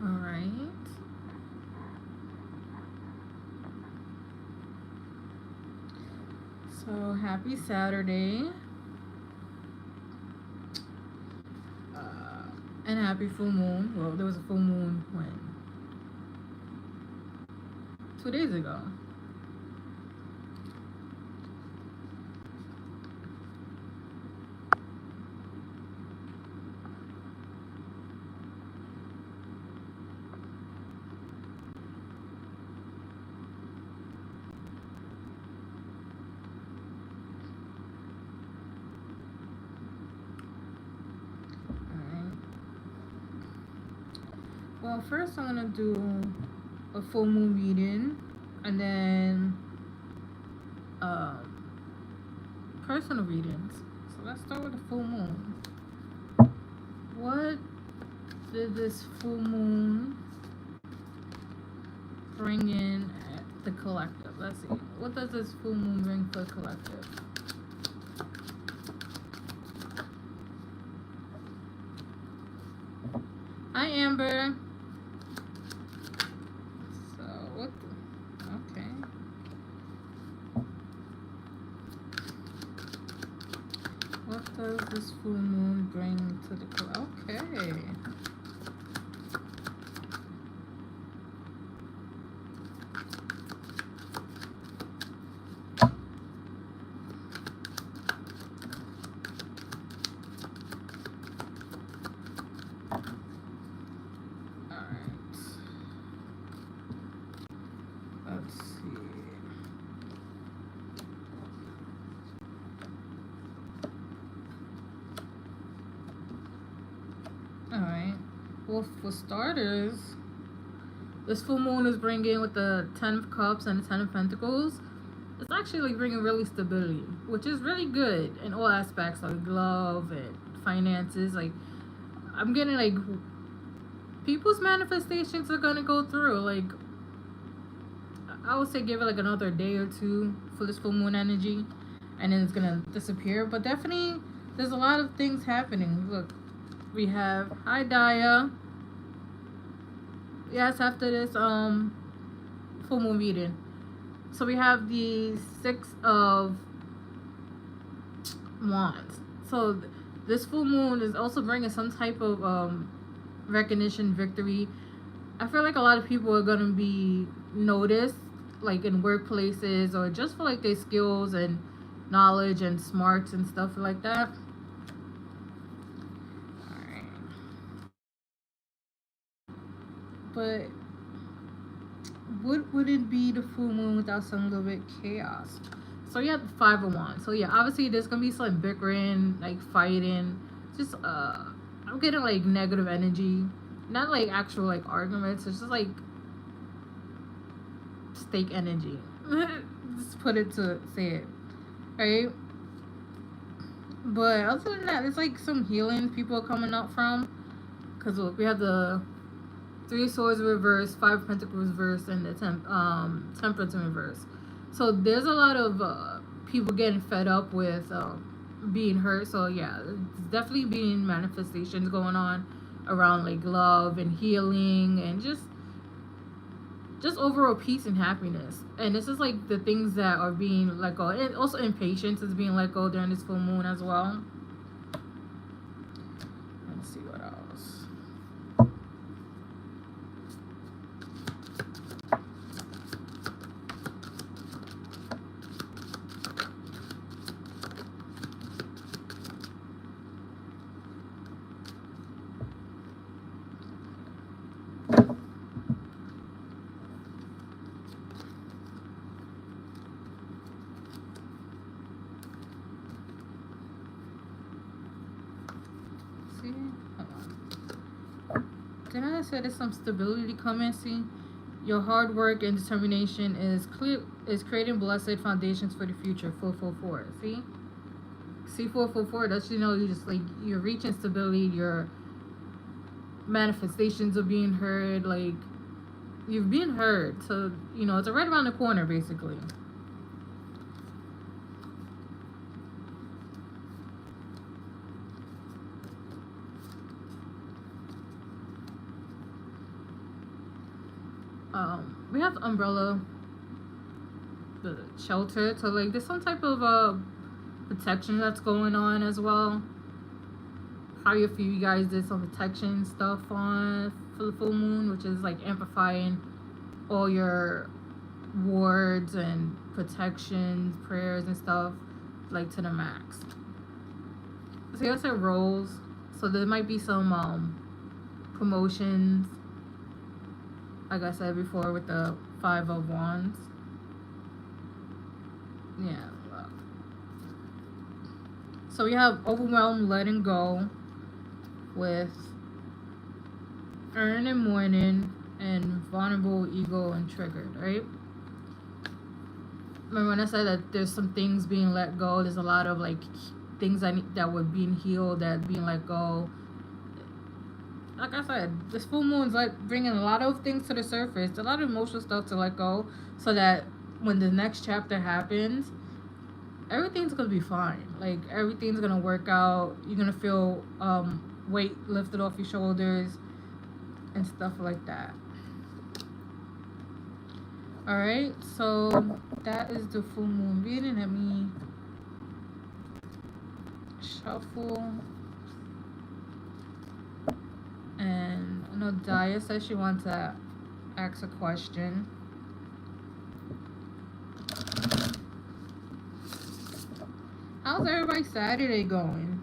All right. So happy Saturday. And happy full moon. Well, there was a full moon when 2 days ago. Alright. Well, first I'm gonna do a full moon reading, and then um, personal readings. So let's start with the full moon. What did this full moon bring in at the collective? Let's see. What does this full moon bring for the collective? Hi, Amber. So, what the, okay. What does this full moon bring to the collective? Okay. Let's see. Alright. Well, for starters, this full moon is bringing with the 10 of Cups and the 10 of Pentacles. It's actually like bringing really stability, which is really good in all aspects, like love and finances. Like, I'm getting like people's manifestations are gonna go through. Like, I would say give it like another day or two for this full moon energy, and then it's gonna disappear. But definitely, there's a lot of things happening. Look, we have hi Daya. Yes, after this full moon reading, so we have the 6 of Wands. So this full moon is also bringing some type of recognition, victory. I feel like a lot of people are gonna be noticed, like in workplaces or just for like their skills and knowledge and smarts and stuff like that. Alright. But what would it be the full moon without some little bit chaos? So you have the 5 of Wands. So yeah, obviously there's gonna be some bickering, like fighting. Just I'm getting like negative energy. Not like actual like arguments, it's just like stake energy. Just put it to say it. Right? But other than that, it's like some healing people are coming up from. Because look, we have the 3 of Swords reverse, 5 of Pentacles reverse, and the Temperance in reverse. So there's a lot of people getting fed up with being hurt. So yeah, it's definitely being manifestations going on around like love and healing and just overall peace and happiness. And this is like the things that are being let go, and also impatience is being let go during this full moon as well. Let's see what else. See, hold on. Didn't I say there's some stability coming? See, your hard work and determination is creating blessed foundations for the future. 444. See 444. That's, you know, you just like you're reaching stability. Your manifestations are being heard. Like, you've been heard. So you know it's right around the corner, basically. We have umbrella, the shelter. So like there's some type of protection that's going on as well. Probably a few of you guys did some protection stuff on for the full moon, which is like amplifying all your wards and protections, prayers and stuff, like to the max. So you also roles. So there might be some promotions, like I said before, with the 5 of Wands. Yeah. So we have overwhelmed, letting go, with earn and mourning, and vulnerable, ego, and triggered, right? Remember when I said that there's some things being let go? There's a lot of like things that were being healed that being let go. Like I said, this full moon's like bringing a lot of things to the surface, a lot of emotional stuff to let go, so that when the next chapter happens, everything's gonna be fine. Like everything's gonna work out. You're gonna feel weight lifted off your shoulders and stuff like that. All right, so that is the full moon reading. Let me shuffle. And I know Daya says she wants to ask a question. How's everybody's Saturday going?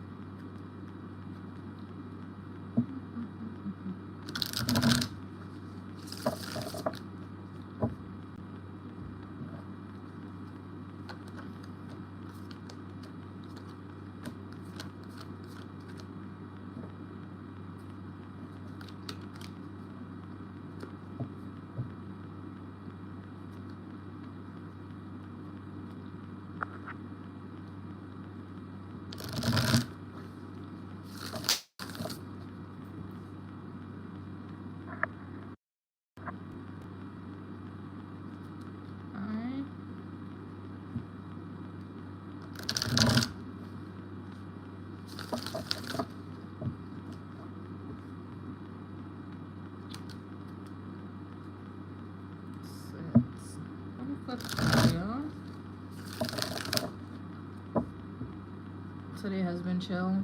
Today has been chill.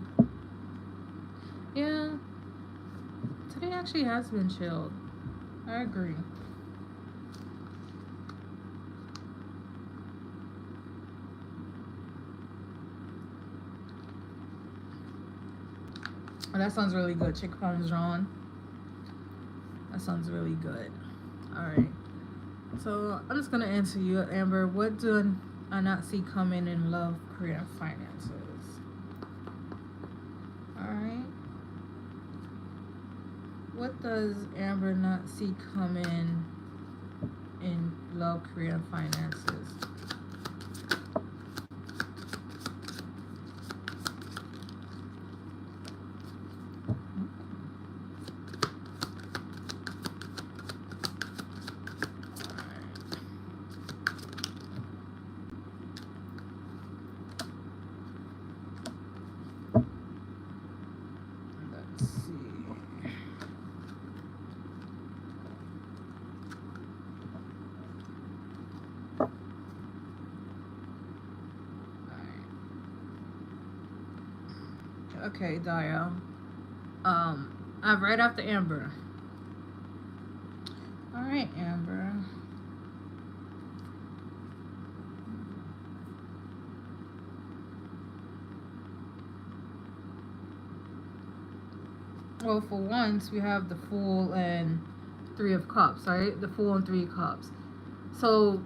Yeah, today actually has been chilled. I agree. Oh, that sounds really good. Chick Parmesan. That sounds really good. Alright. So I'm just gonna answer you, Amber. What do I not see coming in love, career, and finances? Alright. What does Amber not see coming in love, career, and finances? Okay, Daya. I'm right after Amber. Alright, Amber. Well, for once, we have the Fool and 3 of Cups, right? The Fool and 3 of Cups. So,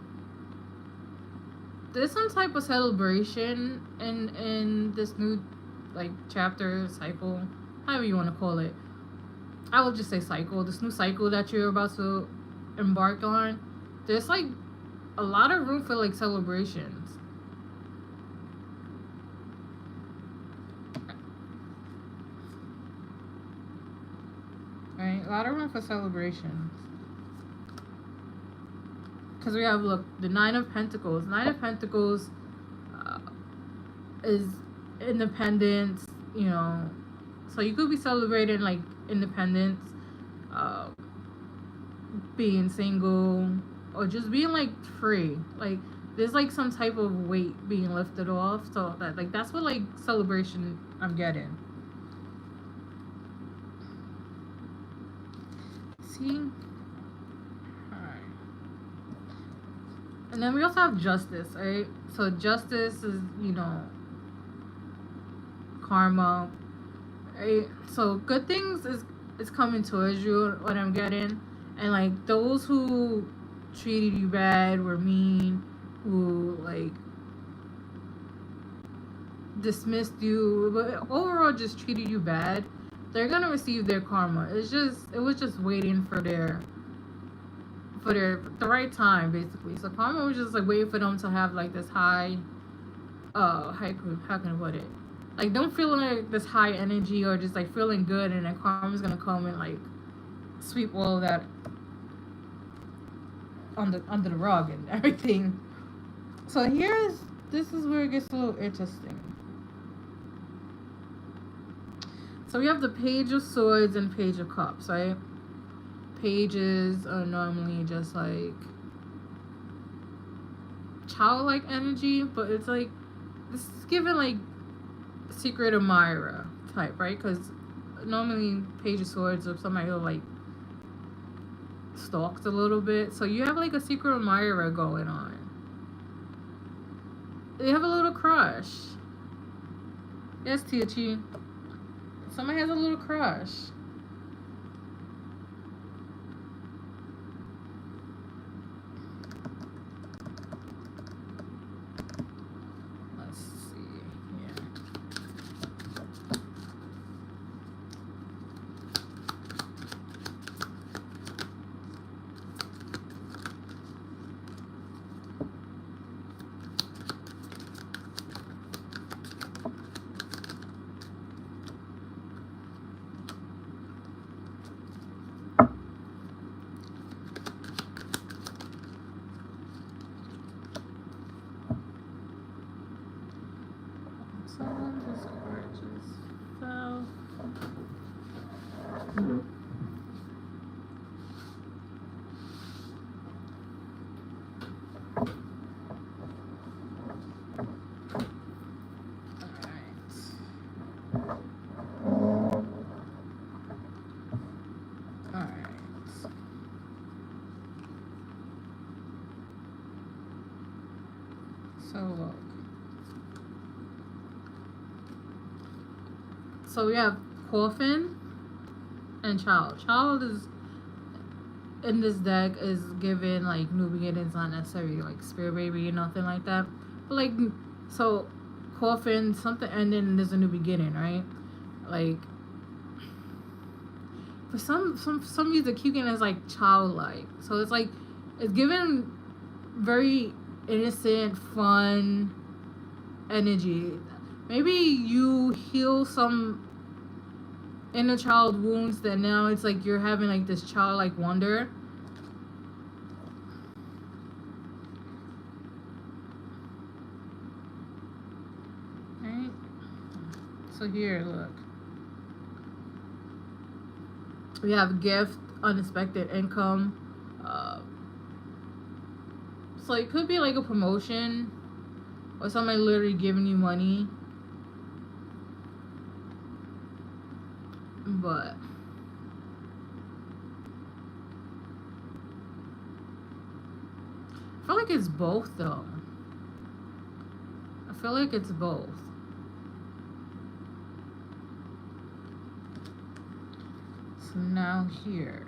there's some type of celebration in this new, like, chapter, cycle, however you want to call it. I will just say cycle. This new cycle that you're about to embark on. There's, like, a lot of room for, like, celebrations. Right? A lot of room for celebrations. Because we have, look, the 9 of Pentacles. 9 of Pentacles is independence, you know. So you could be celebrating, like, independence. being single, or just being like free. Like there's like some type of weight being lifted off. So that like that's what like celebration I'm getting. See? Alright. And then we also have justice, right? So justice is, you know, karma. Right? So good things is coming towards you, what I'm getting. And like those who treated you bad, were mean, who like dismissed you, but overall just treated you bad, they're gonna receive their karma. It was just waiting for the right time, basically. So karma was just like waiting for them to have like this high, how can I put it? Like don't feel like this high energy or just like feeling good, and then karma's gonna come and like sweep all of that under the rug and everything. So this is where it gets a little interesting. So we have the Page of Swords and Page of Cups, right? Pages are normally just like childlike energy, but it's like this is given like secret admirer type, right? Because normally Page of Swords or somebody who like stalks a little bit, so you have like a secret admirer going on. They have a little crush. Yes, Tiachi. Somebody has a little crush. Let's see. Yeah. Someone just gorgeous. So. So we have Coffin and Child. Child is in this deck is given like new beginnings, not necessarily like spirit baby or nothing like that. But like so Coffin, something ending, there's a new beginning, right? Like for some reason keep getting as like childlike. So it's like it's given very innocent, fun energy. Maybe you heal some inner child wounds that now it's like you're having like this childlike wonder. Right? So here, look. We have gift, unexpected income. So it could be like a promotion or somebody literally giving you money. But I feel like it's both though. I feel like it's both. So now here.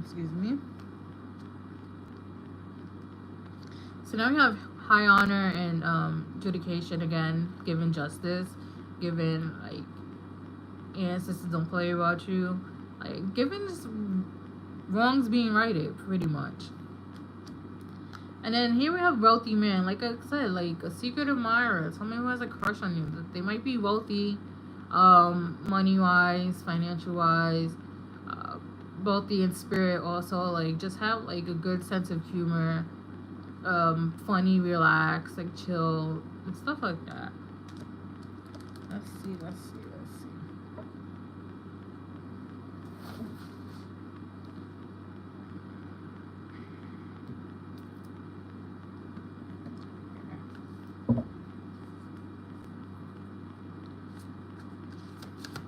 Excuse me. So now we have high honor and adjudication again, given justice, given like ancestors don't play about you, like given just wrongs being righted pretty much. And then here we have wealthy man, like I said, like a secret admirer, somebody who has a crush on you. They might be wealthy, money wise, financial wise, wealthy in spirit also, like just have like a good sense of humor, funny, relax, like chill and stuff like that. Let's see, let's see, let's see.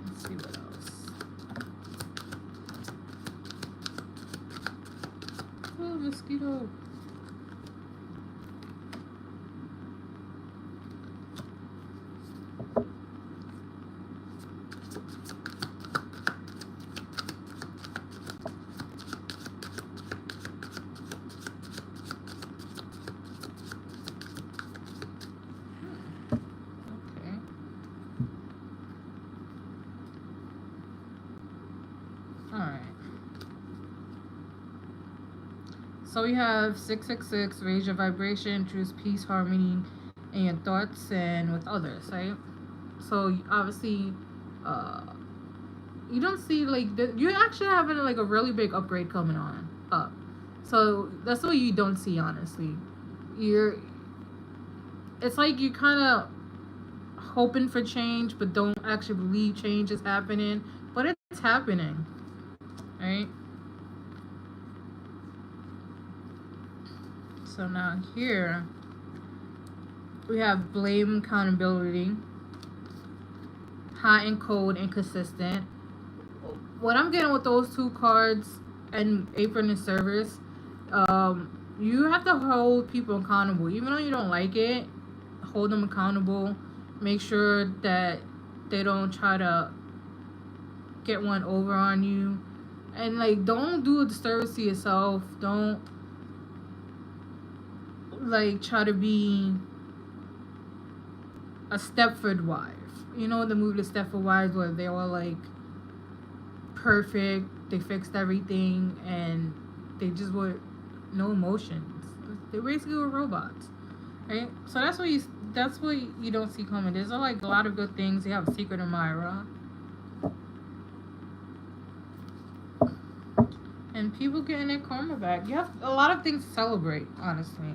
Let's see what else. Oh, mosquito. Alright. So we have 666, raise your vibration, choose peace, harmony in your thoughts and with others, right? So obviously, you don't see like you're actually having like a really big upgrade coming on up. So that's what you don't see, honestly. It's like you kind of hoping for change, but don't actually believe change is happening. But it's happening, right? So now here we have blame, accountability, hot and cold, inconsistent. What I'm getting with those two cards and apron and service, you have to hold people accountable, even though you don't like it. Hold them accountable. Make sure that they don't try to get one over on you, and like don't do a disservice to yourself. Don't like try to be a Stepford wife. You know the movie The Stepford Wives where they were like perfect, they fixed everything, and they just were no emotions. They basically were robots, right? So that's what you don't see coming. There's like a lot of good things. You have a secret admirer, and people getting their karma back. You have a lot of things to celebrate, honestly.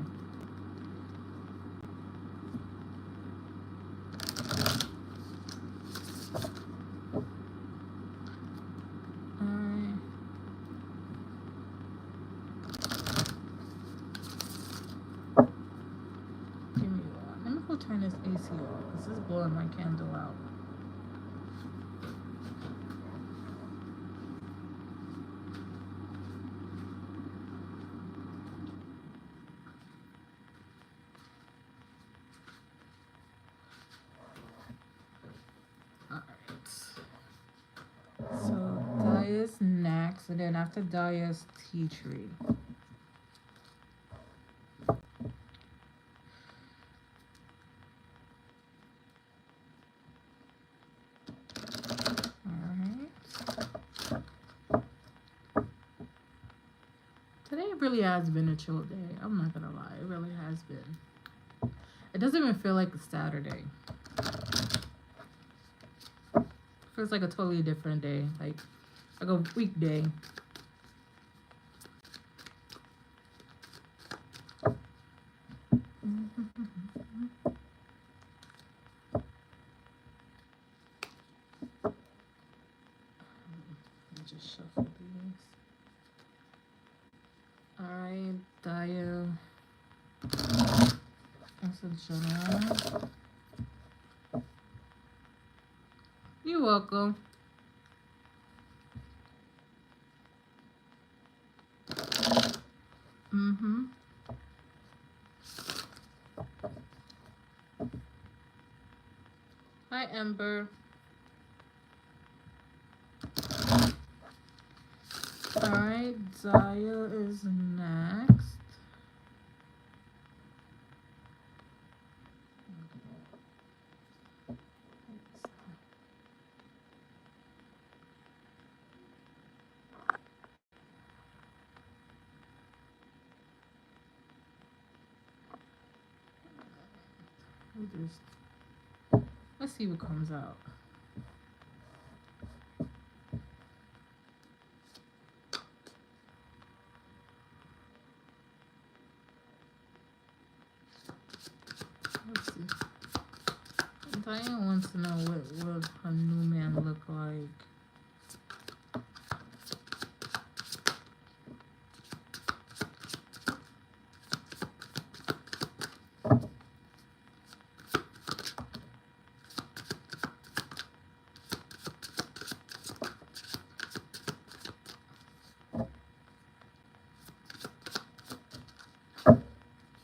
Turn this AC off because this is blowing my candle out. Alright. So Daya's next, and then after Daya's tea tree. Today really has been a chill day. I'm not gonna lie, it really has been. It doesn't even feel like a Saturday. It feels like a totally different day, like a weekday. Just shuffle these. Alright, Daya. That's a Gianna. You're welcome. Hi, Ember. Alright, Zaya is next. Let's see what comes out. Let's see. Diane wants to know what her new man look like.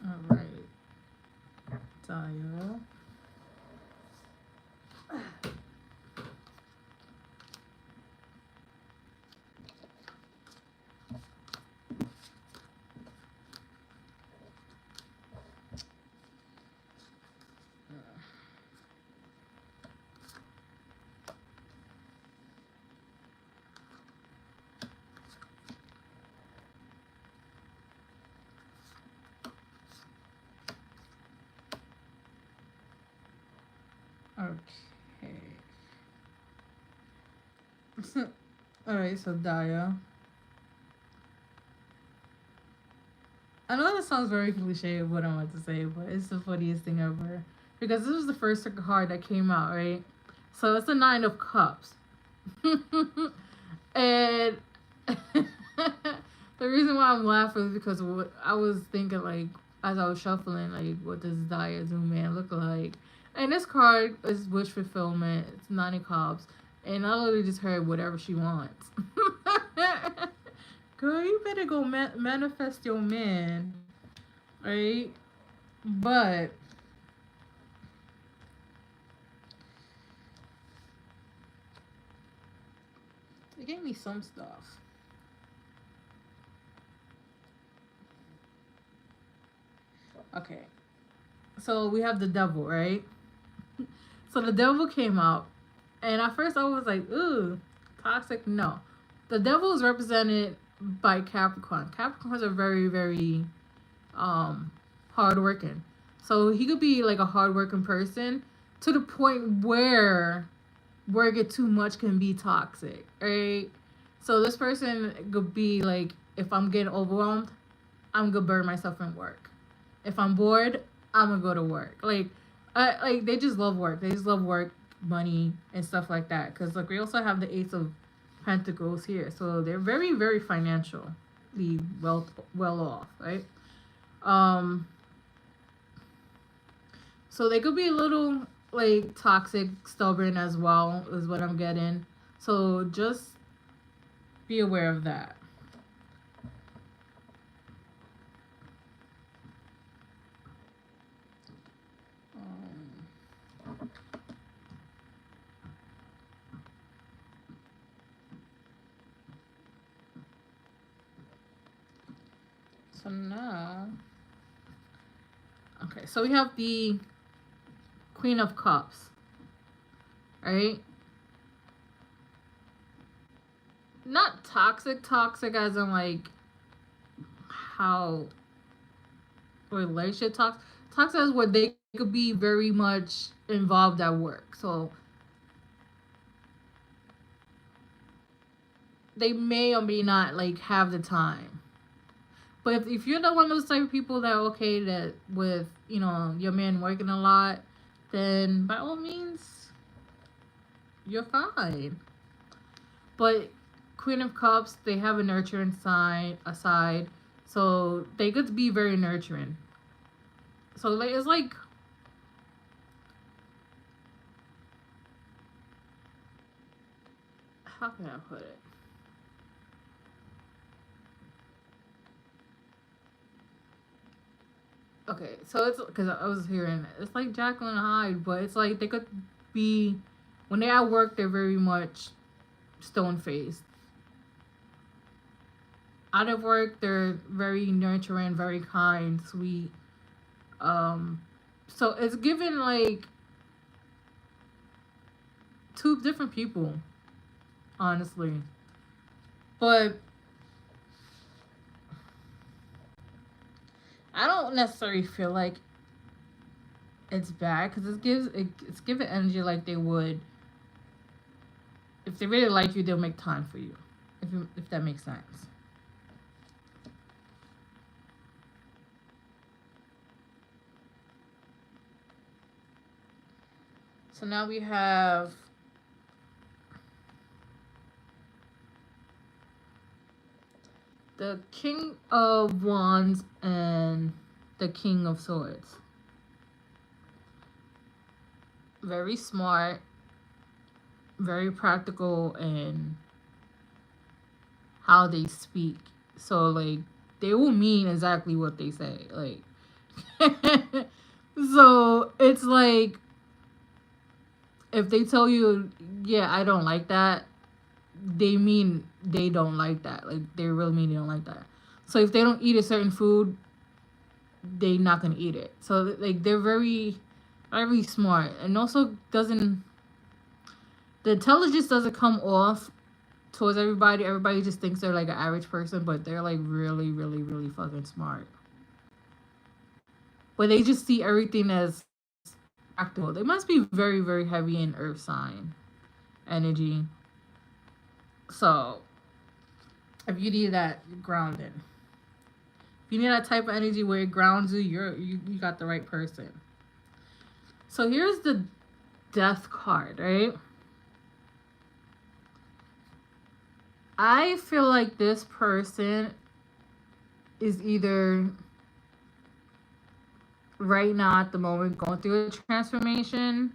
Alright, Dio. Okay. Alright, so Daya. I know that sounds very cliche of what I'm about to say, but it's the funniest thing ever. Because this was the first card that came out, right? So it's the Nine of Cups. And the reason why I'm laughing is because I was thinking, like, as I was shuffling, like, what does Daya's new man look like? And this card is wish fulfillment. It's Nine of Cups. And I literally just heard whatever she wants. Girl, you better go manifest your man. Right? But they gave me some stuff. Okay. So we have the devil, right? So the devil came out. And at first I was like, ooh, toxic. No. The devil is represented by Capricorn. Capricorns are very, very hardworking. So he could be like a hardworking person to the point where work it too much can be toxic, right? So this person could be like, if I'm getting overwhelmed, I'm gonna burn myself in work. If I'm bored, I'm gonna go to work. Like they just love work. They just love work, money, and stuff like that. Because like we also have the Ace of Pentacles here, so they're very, very financially well off, right? So they could be a little like toxic, stubborn as well, is what I'm getting. So just be aware of that. So now, okay, so we have the Queen of Cups, right? Not toxic as in like how relationship toxic as where they could be very much involved at work. So they may or may not like have the time. But if you're not one of those type of people that are okay that with, you know, your man working a lot, then by all means, you're fine. But Queen of Cups, they have a nurturing side, so they could be very nurturing. So it's like, how can I put it? Okay, so it's because I was hearing it's like Jekyll and Hyde, but it's like they could be when they're at work, they're very much stone faced. Out of work, they're very nurturing, very kind, sweet. So it's given like two different people, honestly. But I don't necessarily feel like it's bad because it's giving energy like they would if they really like you, they'll make time for you. If that makes sense. So now we have the King of Wands and the King of Swords. Very smart, very practical in how they speak. So like they will mean exactly what they say. Like so it's like if they tell you, yeah, I don't like that, they mean they don't like that. Like they really mean they don't like that. So if they don't eat a certain food, they're not gonna eat it. So like they're very, very smart, and also doesn't the intelligence doesn't come off towards everybody. Everybody just thinks they're like an average person, but they're like really, really, really fucking smart. But they just see everything as practical. They must be very, very heavy in earth sign energy. So if you need that grounding, if you need that type of energy where it grounds you, you got the right person. So here's the Death card, right? I feel like this person is either right now at the moment going through a transformation.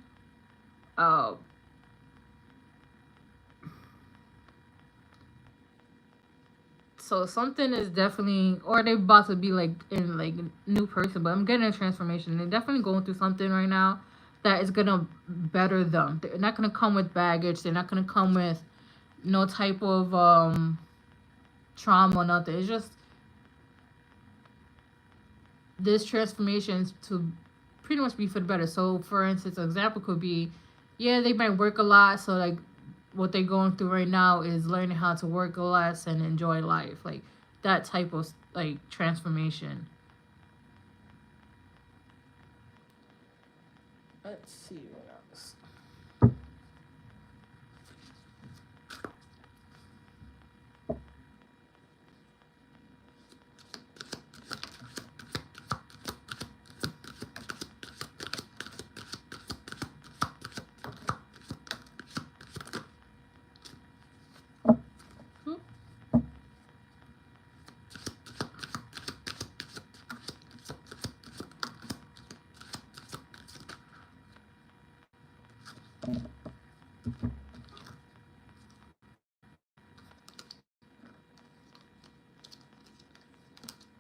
So something is definitely, or they about to be like in like a new person, but I'm getting a transformation. They're definitely going through something right now that is gonna better them. They're not gonna come with baggage. They're not gonna come with no type of trauma or nothing. It's just this transformation to pretty much be for the better. So for instance, an example could be, yeah, they might work a lot, so like what they're going through right now is learning how to work less and enjoy life, like that type of like transformation. Let's see what else.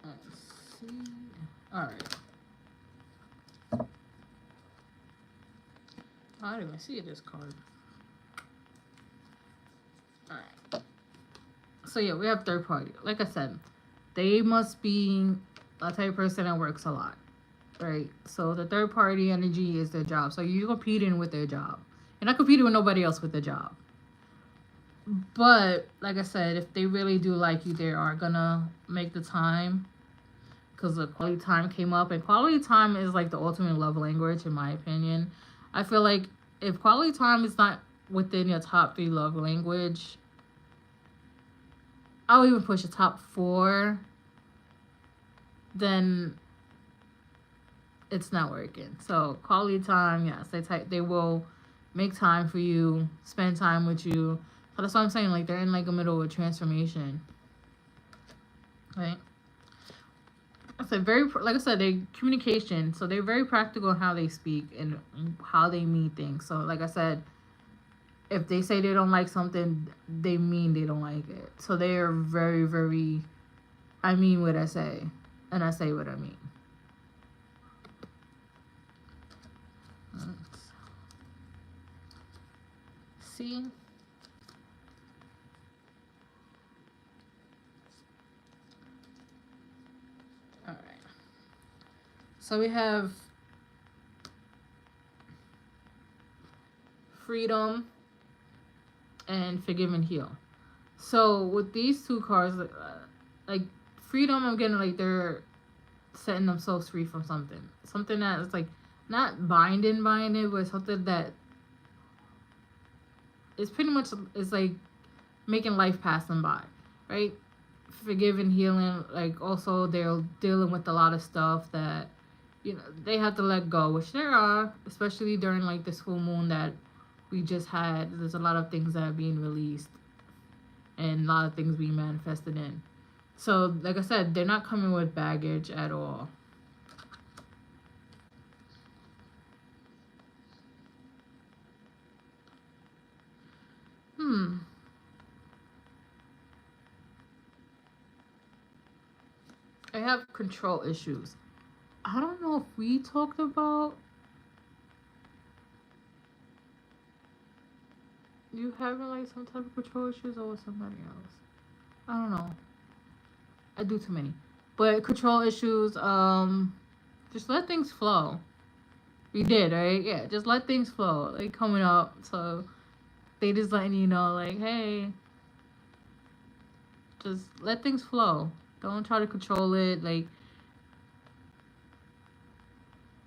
Let's see. All right. I don't even see this card. All right. So yeah, we have third party. Like I said, they must be a type of person that works a lot, right? So the third party energy is their job. So you're competing with their job. You're not competing with nobody else with their job. But like I said, if they really do like you, they are gonna make the time, because the quality time came up, and quality time is like the ultimate love language in my opinion. I feel like if quality time is not within your top 3 love language, I'll even push a top 4, then it's not working. So quality time, yes, they will make time for you, spend time with you. So that's what I'm saying. Like they're in like the middle of a transformation, right? I said like I said, they communication. So they're very practical in how they speak and how they mean things. So like I said, if they say they don't like something, they mean they don't like it. So they are very, very, I mean what I say, and I say what I mean. Let's see. All right. So we have freedom and forgive and heal. So with these 2 cards, like freedom, I'm getting like they're setting themselves free from something that is like not binding, but something that is pretty much is like making life pass them by, right? Forgiving, healing, like also they're dealing with a lot of stuff that you know, they have to let go, which there are, especially during like this full moon that we just had. There's a lot of things that are being released and a lot of things being manifested in. So, like I said, they're not coming with baggage at all. I have control issues. I don't know if we talked about you having like some type of control issues or with somebody else. I don't know. I do too many. But control issues, just let things flow. We did, right? Yeah, just let things flow. Like coming up. So they just letting you know, like, hey, just let things flow. Don't try to control it. Like,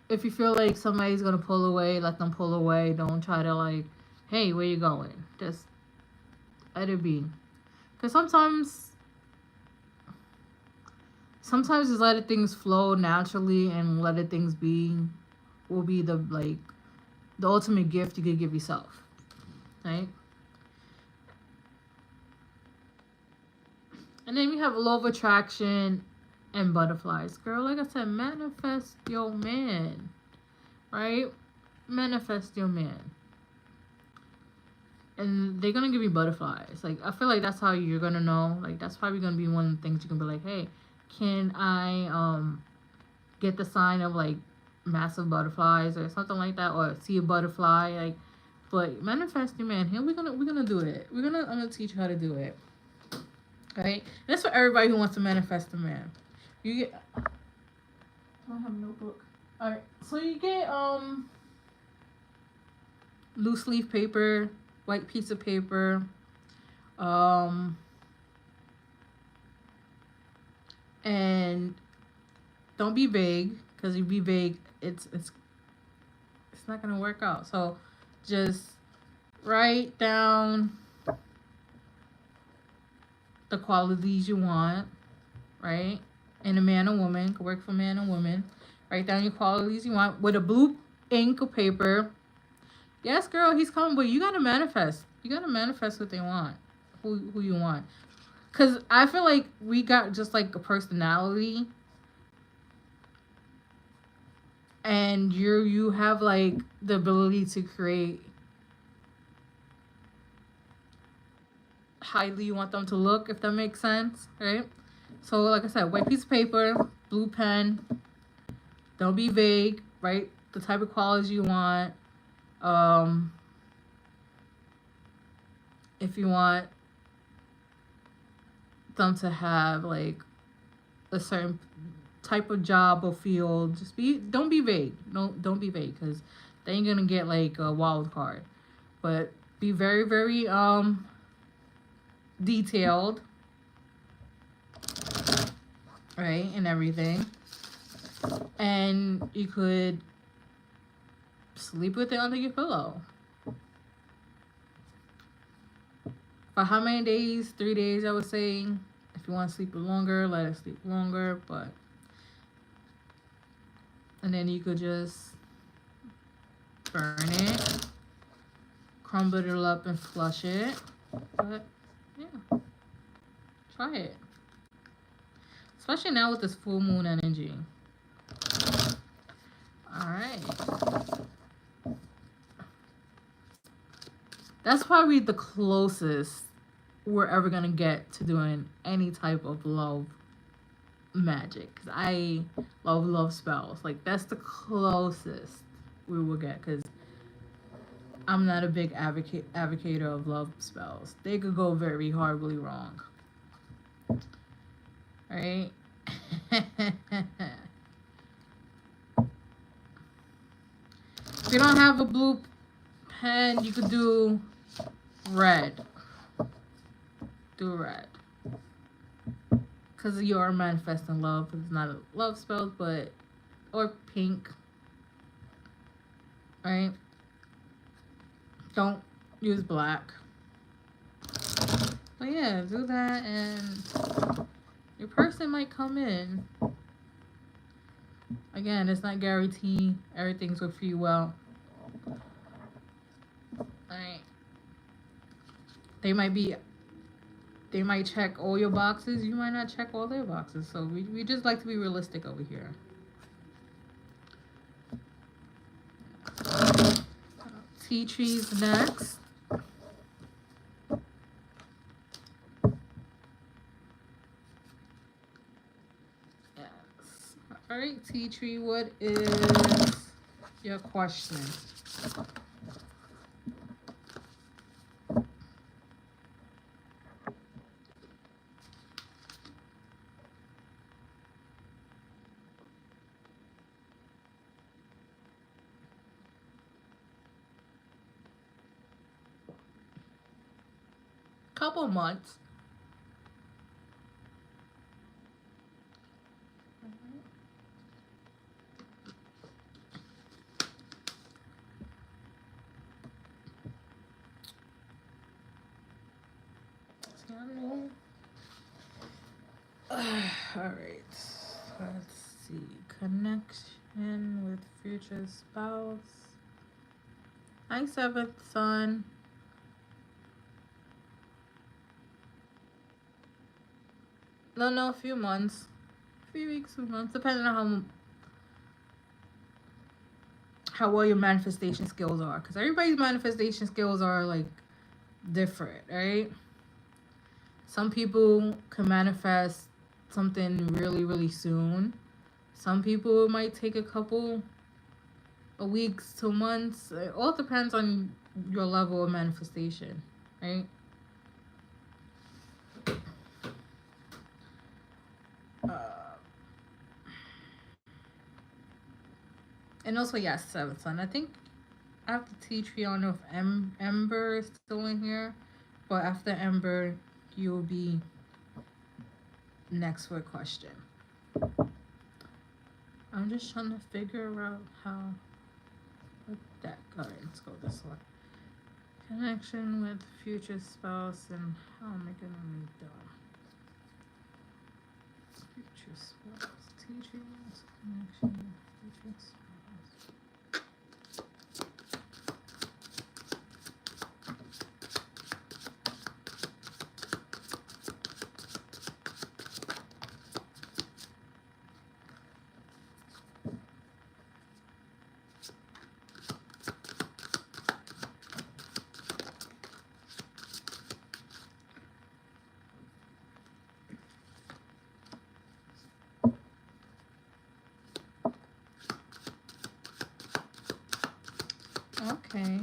if you feel like somebody's gonna pull away, let them pull away. Don't try to like, hey, where you going? Just let it be. Cause sometimes just letting things flow naturally and letting things be will be the like the ultimate gift you could give yourself, right? And then we have law of attraction and butterflies. Girl, like I said, manifest your man, right? Manifest your man. And they're gonna give you butterflies. Like, I feel like that's how you're gonna know. Like, that's probably gonna be one of the things you can be like, hey, can I get the sign of like massive butterflies or something like that, or see a butterfly, like. But manifest your man. Here we're gonna do it. I'm gonna teach you how to do it. Right? That's for everybody who wants to manifest a man. You get. I don't have a notebook. All right. So you get loose leaf paper, white piece of paper, and don't be vague, because if you be vague, it's not gonna work out. So just write down the qualities you want, right? And a man or woman, could work for man or woman. Write down your qualities you want with a blue ink or paper. Yes, girl, he's coming, but you gotta manifest. You gotta manifest what they want, who you want. Cause I feel like we got just like a personality, and you have like the ability to create how you want them to look, if that makes sense, right? So like I said, white piece of paper, blue pen. Don't be vague, right? The type of qualities you want. If you want them to have like a certain type of job or field, don't be vague. Don't be vague, because then you're gonna get like a wild card. But be very, very detailed, right, and everything. And you could sleep with it under your pillow. For how many days? 3 days, I would say. If you want to sleep longer, let it sleep longer. But and then you could just burn it, crumble it up, and flush it. But yeah, try it. Especially now with this full moon energy. Alright. That's probably the closest we're ever going to get to doing any type of love magic. Because I love spells. Like, that's the closest we will get. Because I'm not a big advocate of love spells. They could go very horribly wrong. Right? If you don't have a blue pen, you could do red. Do red. Because you are manifesting love. It's not a love spell, but... Or pink. Right? Don't use black. But yeah, do that, and your person might come in. Again, it's not guaranteed everything's with free will. Alright. They might check all your boxes, you might not check all their boxes. So we just like to be realistic over here. Tea trees next. Yes. Alright, tea tree, what is your question? Couple months. Alright, let's see. Connection with future spouse. Hi, seventh son. No, a few months. A few weeks, a month, depending on how well your manifestation skills are. Because everybody's manifestation skills are, like, different, right? Some people can manifest something really, really soon. Some people, it might take a couple of weeks to months. It all depends on your level of manifestation, right? And also, yes, seventh son. I think after tea tree, I don't know if Ember is still in here, but after Ember, you'll be next for a question. I'm just trying to figure out how with that. Alright, let's go this way. Connection with future spouse and how am I gonna meet them? Future spouse, teachings, connection with future spouse. Okay.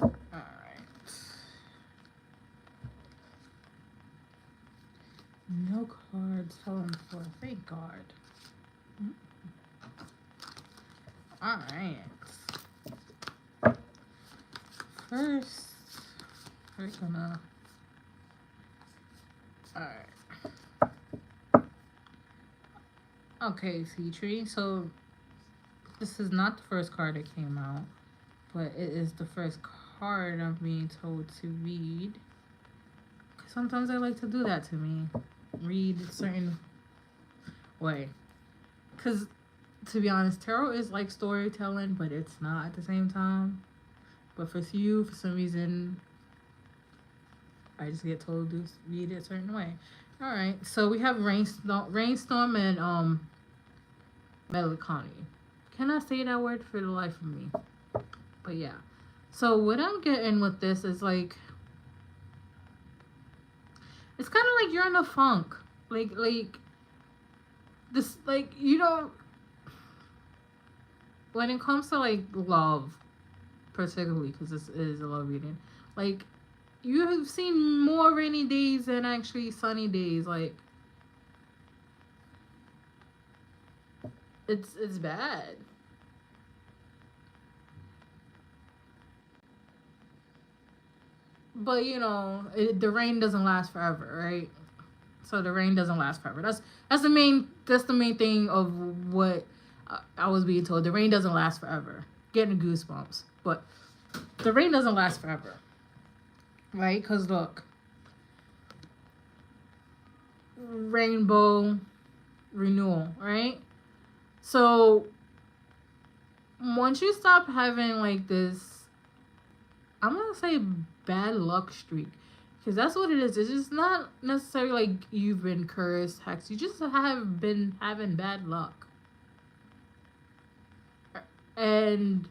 Alright. No cards falling for. Thank God. Alright. First, we're gonna. Alright. Okay, C-Tree. So, this is not the first card that came out, but it is the first card I'm being told to read. Because sometimes they like to do that to me. Read a certain way. Because, to be honest, tarot is like storytelling, but it's not at the same time. But for you, for some reason, I just get told to read it a certain way. Alright, so we have Rainstorm and Melancholy. Cannot say that word for the life of me. But yeah. So what I'm getting with this is like, it's kind of like you're in a funk. Like this, like, you know, when it comes to like love, particularly because this is a love reading, like, you have seen more rainy days than actually sunny days. Like, it's bad. But you know, the rain doesn't last forever, right? So the rain doesn't last forever. That's the main thing of what I was being told. The rain doesn't last forever. Getting goosebumps, but the rain doesn't last forever, right? Because look, rainbow renewal, right? So once you stop having like this, I'm gonna say bad luck streak, because that's what it is. It's just not necessarily like you've been cursed, hexed. You just have been having bad luck. And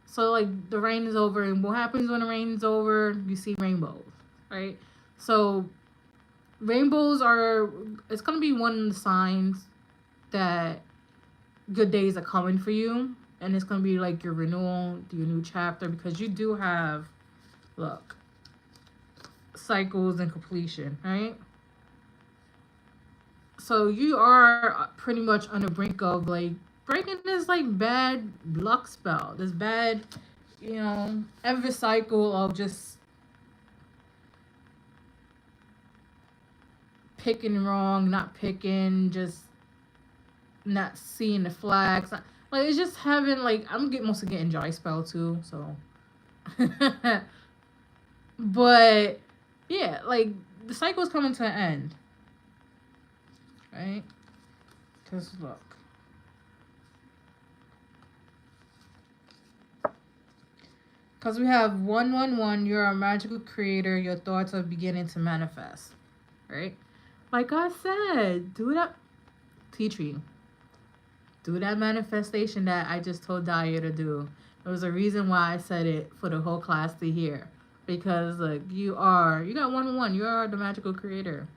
so like the rain is over, and what happens when the rain is over? You see rainbows, right? So rainbows are, it's gonna be one of the signs that good days are coming for you, and it's gonna be like your renewal, your new chapter, because you do have, look, cycles and completion, right? So you are pretty much on the brink of like breaking this like bad luck spell, this bad, every cycle of just picking wrong, not picking, just not seeing the flags. Like it's just having like, I'm mostly getting dry spell too, so but yeah, like the cycle's coming to an end, right? Because look, because we have 111, you're a magical creator, your thoughts are beginning to manifest, right? Like I said, do that, tea tree. Do that manifestation that I just told Daya to do. There was a reason why I said it for the whole class to hear. Because look, you got 111, you are the magical creator.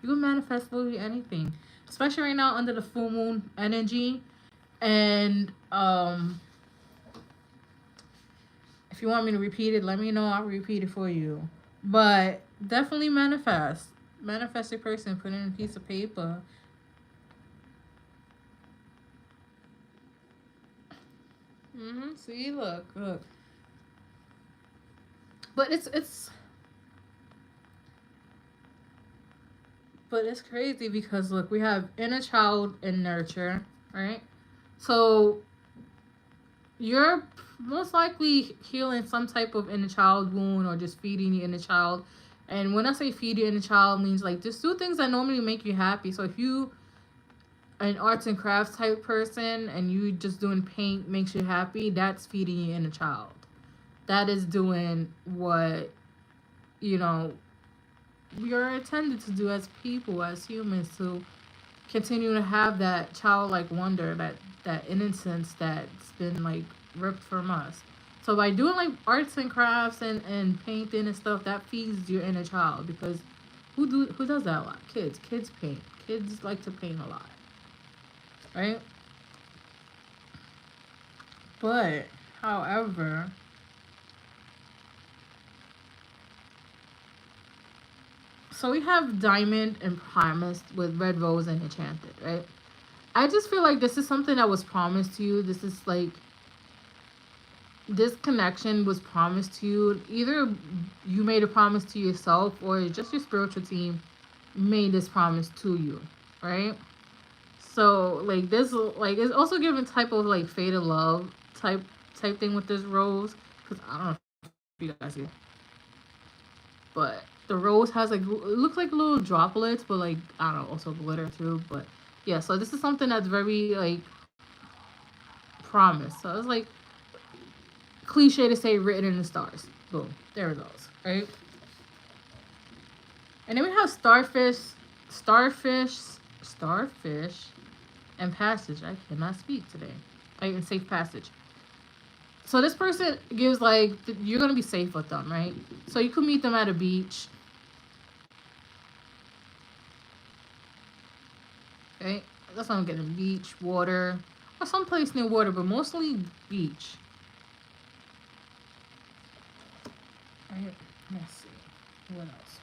You can manifest literally anything. Especially right now under the full moon energy. And if you want me to repeat it, let me know. I'll repeat it for you. But definitely manifest. Manifest a person, put it in a piece of paper. See, look. But it's crazy because look, we have inner child and nurture, right? So you're most likely healing some type of inner child wound, or just feeding the inner child. And when I say feed the inner child, means like just do things that normally make you happy. So if you an arts and crafts type person and you just doing paint makes you happy, that's feeding your inner child. That is doing what you're intended to do as people, as humans, to continue to have that childlike wonder, that innocence that's been like ripped from us. So by doing like arts and crafts and painting and stuff, that feeds your inner child, because who does that a lot? Kids paint. Kids like to paint a lot, right? But however, so we have Diamond and Primus with Red Rose and Enchanted, right? I just feel like this is something that was promised to you. This is like, this connection was promised to you. Either you made a promise to yourself, or just your spiritual team made this promise to you, right? So like this, like it's also giving type of like fated love type thing with this rose, because I don't know if you guys see, but the rose has like, it looks like little droplets, but like I don't know, also glitter too. But yeah, so this is something that's very like promised. So it's like cliche to say written in the stars. Boom, there it goes, right? And then we have starfish, and passage. I cannot speak today. Like, in safe passage. So this person gives like, you're gonna be safe with them, right? So you could meet them at a beach. Okay, that's what I'm getting. Beach, water, or someplace near water, but mostly beach. Right, let's see. What else?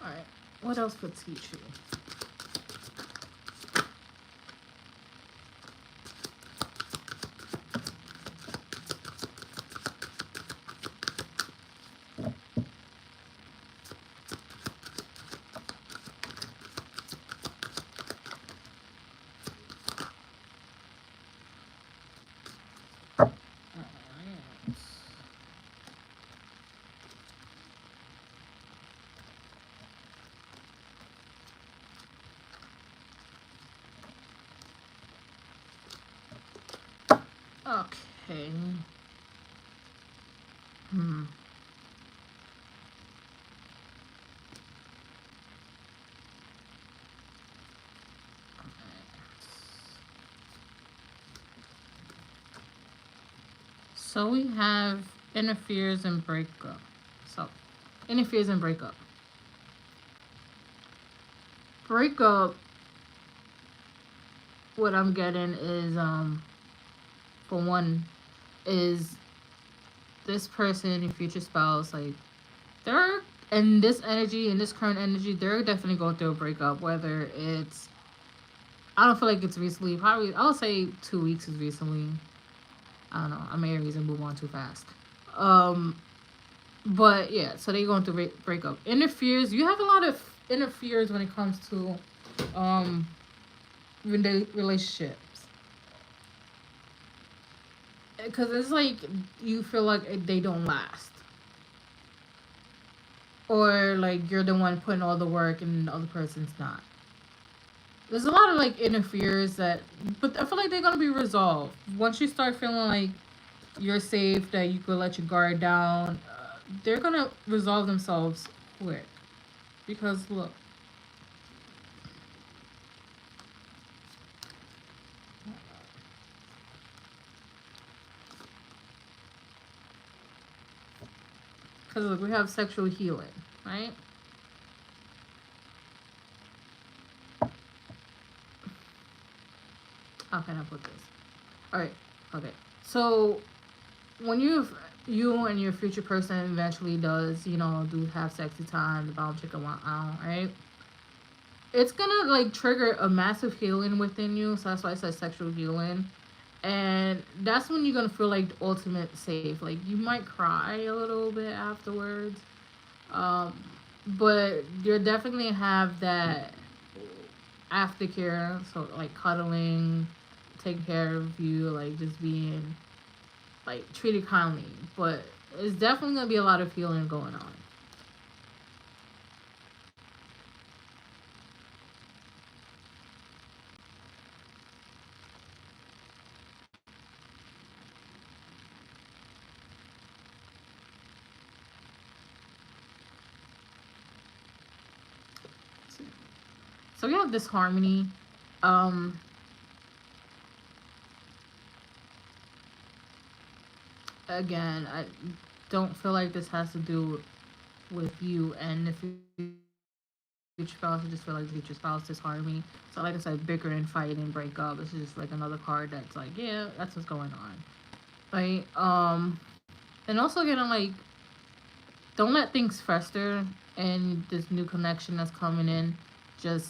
Alright, what else would teach you? Okay. Hmm. So we have interferes and breakup. So interferes and breakup. Breakup. What I'm getting is for one, is this person, your future spouse, like they're in this energy, in this current energy, they're definitely going through a breakup. Whether it's, I don't feel like it's recently. Probably, I'll say 2 weeks is recently. I don't know. I'm Aries and move on too fast. Um, but yeah, so they going through breakup. Interferes. You have a lot of interferes when it comes to um relationships, because it's like you feel like they don't last, or like you're the one putting all the work and the other person's not. There's a lot of like interferes that, but I feel like they're gonna be resolved once you start feeling like you're safe, that you could let your guard down. They're gonna resolve themselves quick, because look, because look, we have sexual healing, right? How can I put this? All right, okay. So when you and your future person eventually does, do have sexy time, the bound chicken want out, right? It's gonna like trigger a massive healing within you. So that's why I said sexual healing. And that's when you're gonna feel like the ultimate safe. Like you might cry a little bit afterwards. Um, but you'll definitely have that aftercare. So like cuddling, taking care of you, like just being like treated kindly. But it's definitely gonna be a lot of healing going on. So we have this harmony. Um, Again, I don't feel like this has to do with you and the future spouse. I just feel like the future spouse is harmony. So like I said, bicker and fight and break up. This is just like another card that's like, yeah, that's what's going on. Right? And also again, I'm like, don't let things fester and this new connection that's coming in. Just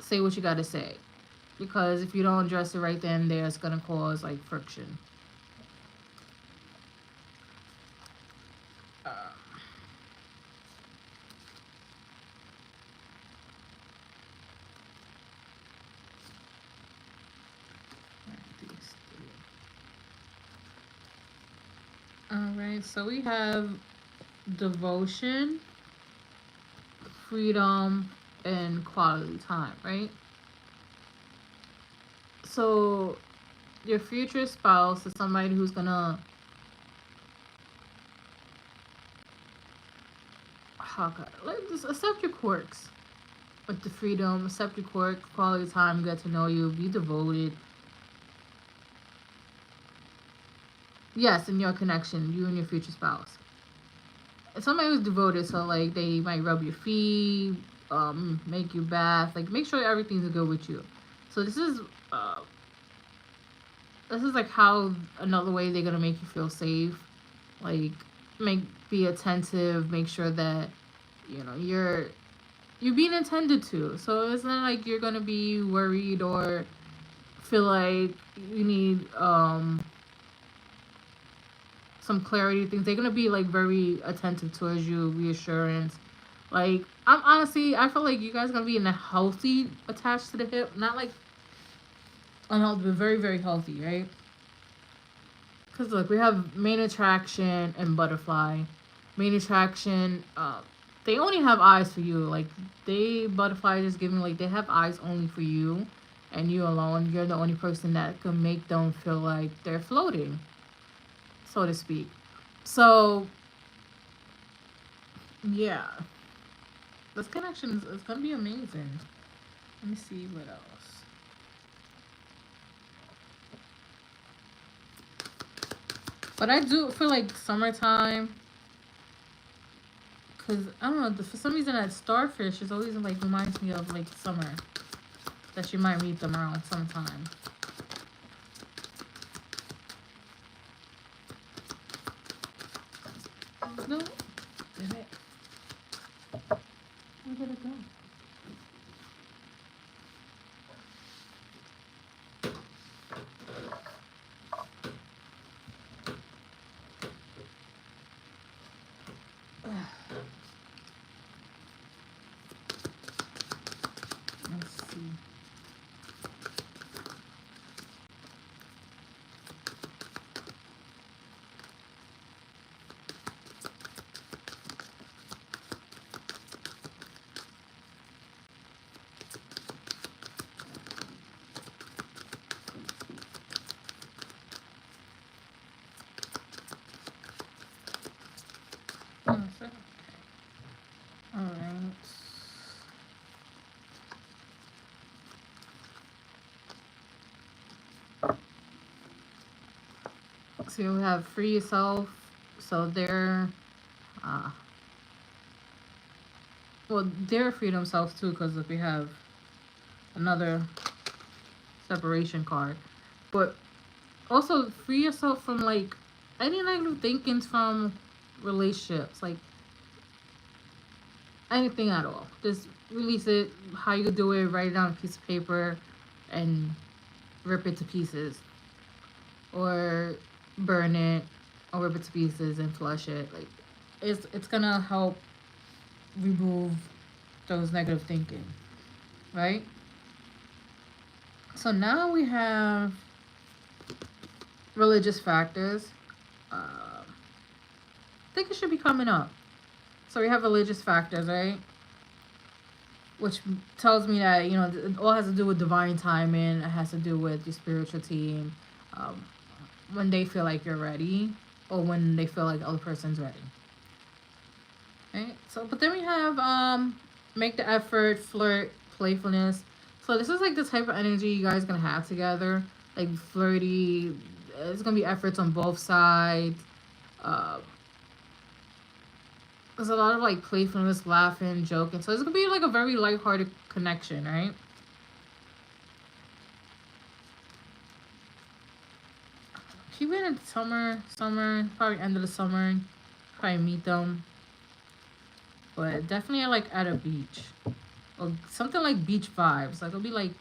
say what you gotta say. Because if you don't address it right then and there, it's gonna cause like friction. Uh, Alright, so we have devotion, freedom, and quality time, right? So your future spouse is somebody who's gonna, like just accept your quirks. With the freedom, accept your quirks, quality time, get to know you, be devoted. Yes, in your connection, you and your future spouse. Somebody who's devoted, so like they might rub your feet, make you bath, like make sure everything's good with you. So uh, this is like how another way they're gonna make you feel safe, like make be attentive, make sure that you're being attended to. So it's not like you're gonna be worried or feel like you need some clarity things. They're gonna be like very attentive towards you, reassurance. Like I'm honestly, I feel like you guys are gonna be in a healthy attached to the hip, not like unhealthy, but very very healthy, right? Because look, we have main attraction and butterfly. Main attraction, they only have eyes for you. Like they butterfly just giving like they have eyes only for you, and you alone, you're the only person that can make them feel like they're floating, so to speak. So yeah, this connection is gonna be amazing. Let me see what else. But I do feel like summertime, cause I don't know, for some reason that starfish is always like reminds me of like summer. That you might meet them around sometime. No, damn it. Where did it go? Let's see. Oh, is it? Okay. All right. So you have free yourself. So they're, uh, well, they're free themselves too, because if we have another separation card, but also free yourself from like any negative thinkings from relationships, like anything at all. Just release it. How you do it? Write it on a piece of paper, and rip it to pieces, or burn it, or rip it to pieces and flush it. Like it's gonna help remove those negative thinking, right? So now we have religious factors. I think it should be coming up. So we have religious factors, right? Which tells me that, you know, it all has to do with divine timing. It has to do with your spiritual team. Um, when they feel like you're ready, or when they feel like the other person's ready. Right? So, but then we have make the effort, flirt, playfulness. So this is like the type of energy you guys gonna have together, like flirty. It's gonna be efforts on both sides. Uh, there's a lot of like playfulness, laughing, joking. So it's gonna be like a very lighthearted connection, right? Keep it in summer, probably end of the summer, probably meet them. But definitely like at a beach. Or something like beach vibes. Like it'll be like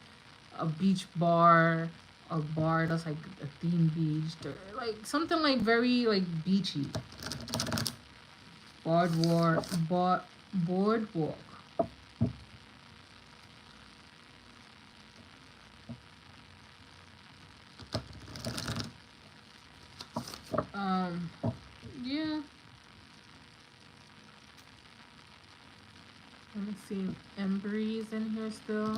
a beach bar, a bar that's like a theme beach. Like something like very like beachy. Boardwalk. Um, yeah. Let me see. Embry's in here still.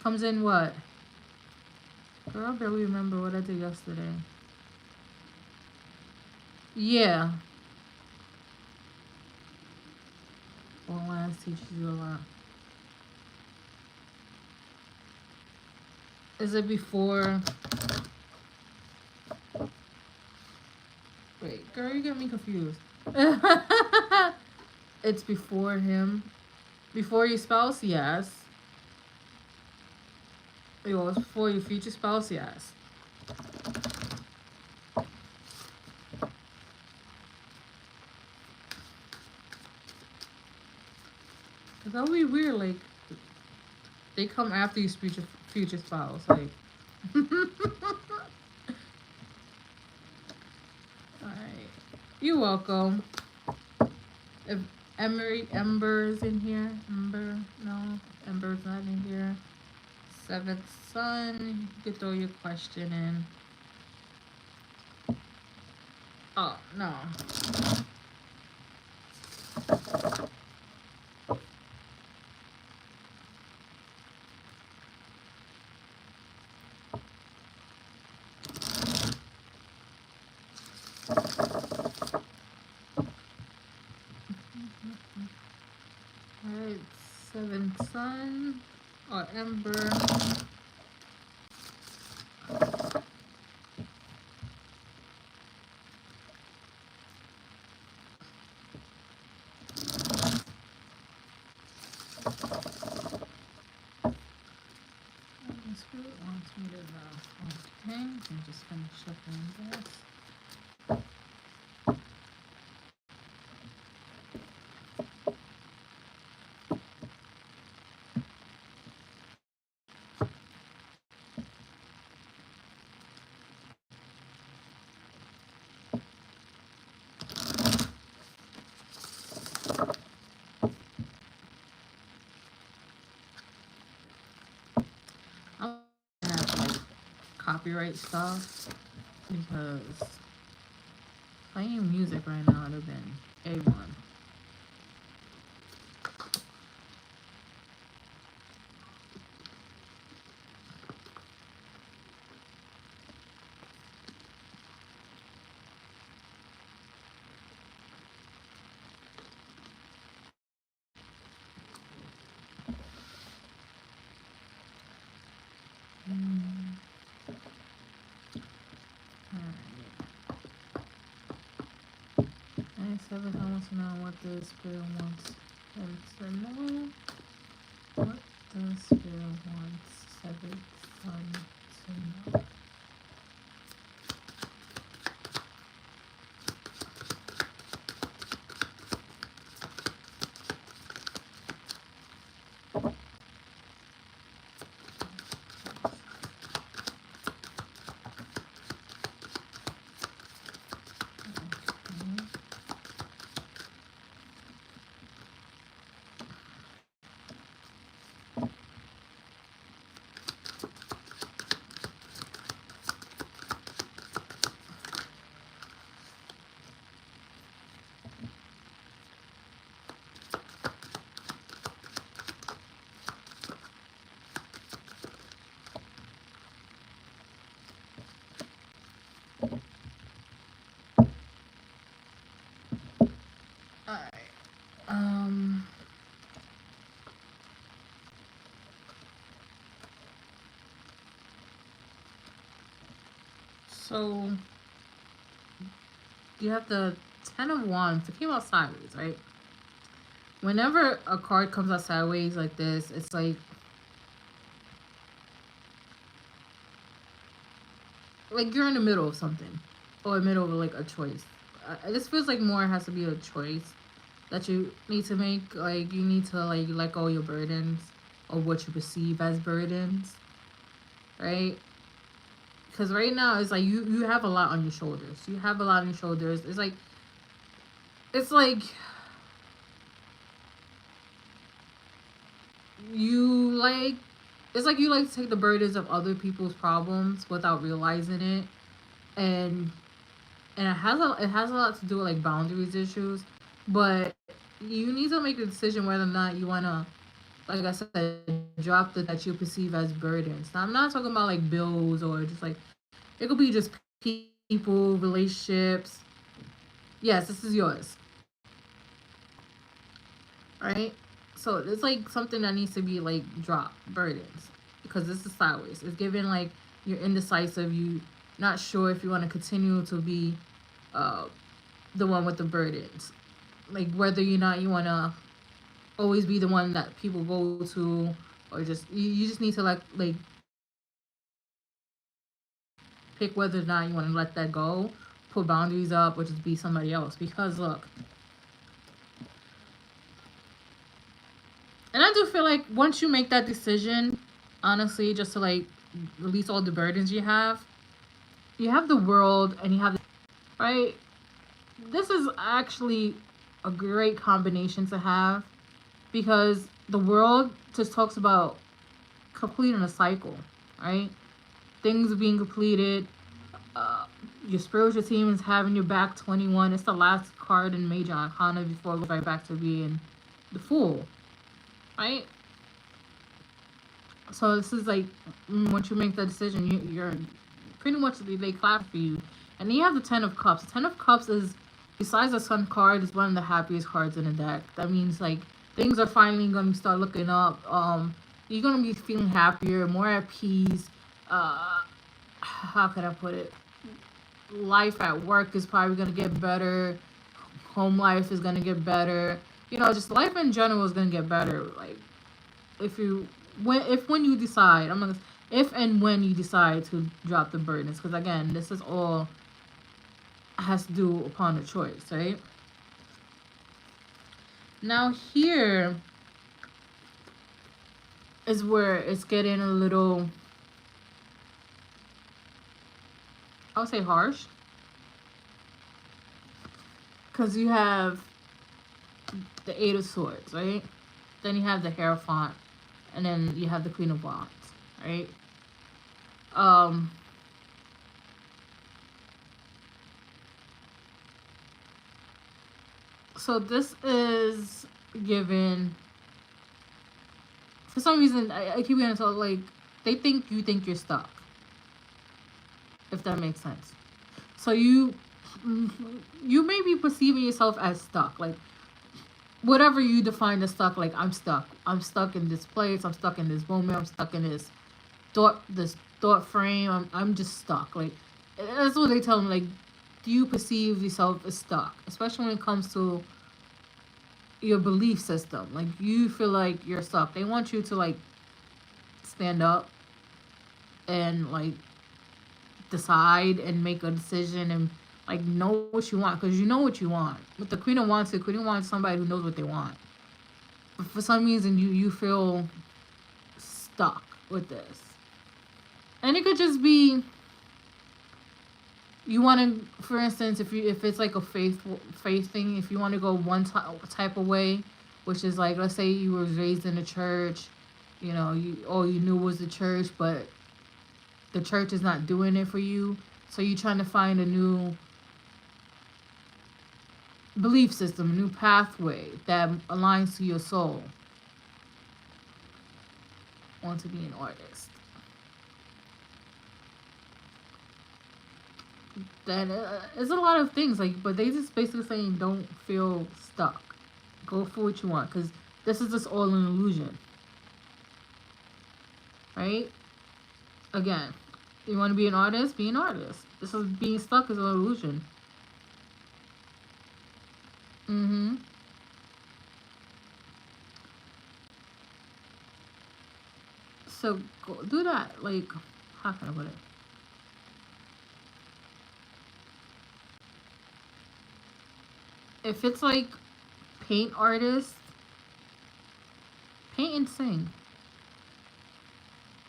Comes in what? Girl, I barely remember what I did yesterday. Yeah. Well, last teaches you a lot. Is it before? Wait, girl, you get me confused. It's before him. Before your spouse, yes. It was before your future spouse, yes. Cause that would be weird, like they come after your future spouse, like. Alright. You're welcome. If Ember's in here. Ember, no. Ember's not in here. Seventh Sun. You could throw your question in. Oh, no. Alright, seventh sun or ember. Spirit wants me to know. Okay, I'm just gonna shuffle this. I'm gonna have like copyright stuff because playing music right now would have been A1. Seven, I want to know what the spirit wants them to know. What the spirit wants seventh son to know. Alright. So you have the Ten of Wands. It came out sideways, right? Whenever a card comes out sideways like this, it's like you're in the middle of something, or in the middle of like a choice. This feels like more has to be a choice that you need to make. Like you need to like let go of your burdens or what you perceive as burdens, right? Because right now it's like you have a lot on your shoulders. You have a lot on your shoulders. It's like you like it's like you like to take the burdens of other people's problems without realizing it, and it has a lot to do with like boundaries issues, but you need to make a decision whether or not you wanna, like I said, drop the that you perceive as burdens. Now I'm not talking about like bills or just like it could be just people, relationships. Yes, this is yours, right? So it's like something that needs to be like dropped, burdens, because this is sideways. It's given like you're indecisive. You not sure if you want to continue to be uh, the one with the burdens, like whether or not you want to always be the one that people go to, or just you just need to like pick whether or not you want to let that go, put boundaries up, or just be somebody else. Because look, and I do feel like once you make that decision, honestly, just to like release all the burdens you have the world and you have, right? This is actually a great combination to have because the world just talks about completing a cycle, right? Things being completed, uh, Your spiritual team is having your back. 21. It's the last card in Major Arcana before it goes right back to being the Fool, right? So this is like, once you make that decision, you're pretty much, they clap for you. And then you have the Ten of Cups. Ten of Cups is, besides the Sun card, is one of the happiest cards in the deck. That means like things are finally going to start looking up. You're going to be feeling happier, more at peace. How can I put it? Life at work is probably going to get better. Home life is going to get better. You know, just life in general is going to get better. Like, if when you decide, if and when you decide to drop the burdens, because again, this is all has to do upon a choice, right? Now here is where it's getting a little, I would say, harsh, because you have the Eight of Swords, right? Then you have the Hierophant, and then you have the Queen of Wands, right? So this is given, for some reason, I keep getting told, like, they think you think you're stuck, if that makes sense. So you may be perceiving yourself as stuck, like, whatever you define as stuck, like, I'm stuck in this place, I'm stuck in this moment, I'm stuck in this thought frame, I'm just stuck. Like, that's what they tell them. Like, do you perceive yourself as stuck, especially when it comes to your belief system? Like, you feel like you're stuck. They want you to, like, stand up and, like, decide and make a decision and, like, know what you want, because you know what you want. With the Queen of Wands, the Queen of Wands is somebody who knows what they want. But for some reason, you feel stuck with this. And it could just be, you want to, for instance, if it's like a faith thing, if you want to go one type of way, which is like, let's say you were raised in a church, you know, all you knew was the church, but the church is not doing it for you, so you're trying to find a new belief system, a new pathway that aligns to your soul. Want to be an artist. That is a lot of things, like, but they just basically saying don't feel stuck. Go for what you want, because this is just all an illusion, right? Again, you want to be an artist, be an artist. This is being stuck is an illusion. So go do that. Like, how can I put it? If it's like paint artist, paint and sing.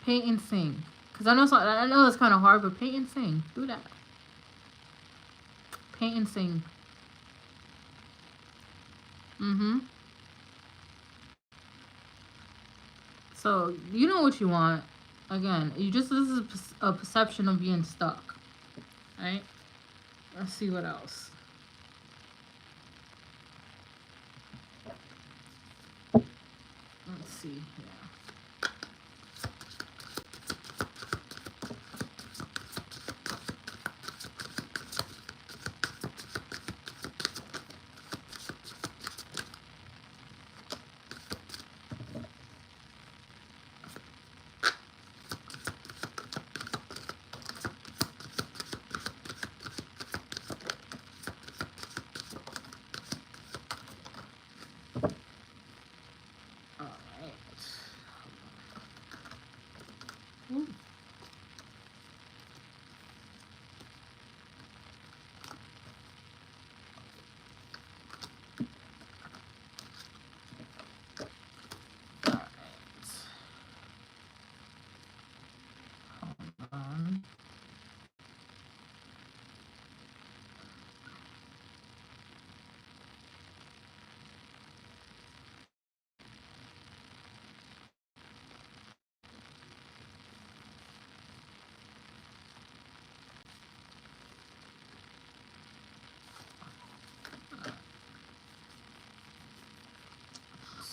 Paint and sing. Because I know it's kind of hard, but paint and sing. Do that. Paint and sing. So, you know what you want. Again, this is a perception of being stuck. Right? Let's see what else. Let's see here.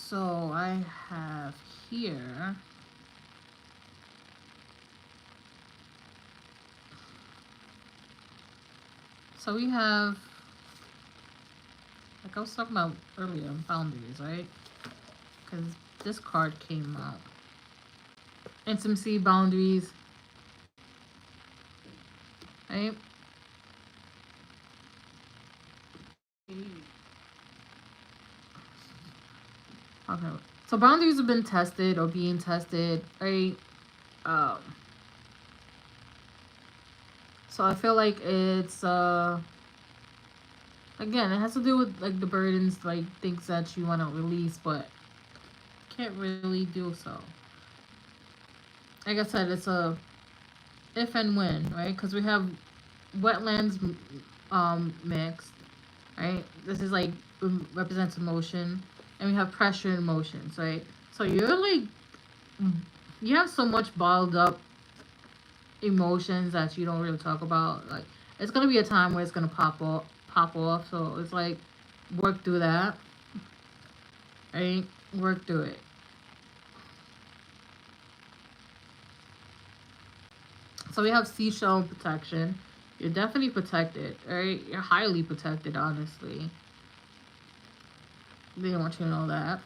So I have here. So we have, like I was talking about earlier, boundaries, right? Because this card came out. Intimacy, boundaries, right? Okay. So boundaries have been tested or being tested, right? Um, so I feel like it's again, it has to do with like the burdens, like things that you want to release, but can't really do so. Like I said, it's a if and when, right? Because we have wetlands mixed, right? This is like represents emotion, and we have pressure and emotions, right? So you're like you have so much balled up emotions that you don't really talk about. Like it's gonna be a time where it's gonna pop off. So it's like work through that, right? Work through it. So we have seashell protection. You're definitely protected, right? You're highly protected, honestly. They want you to know that.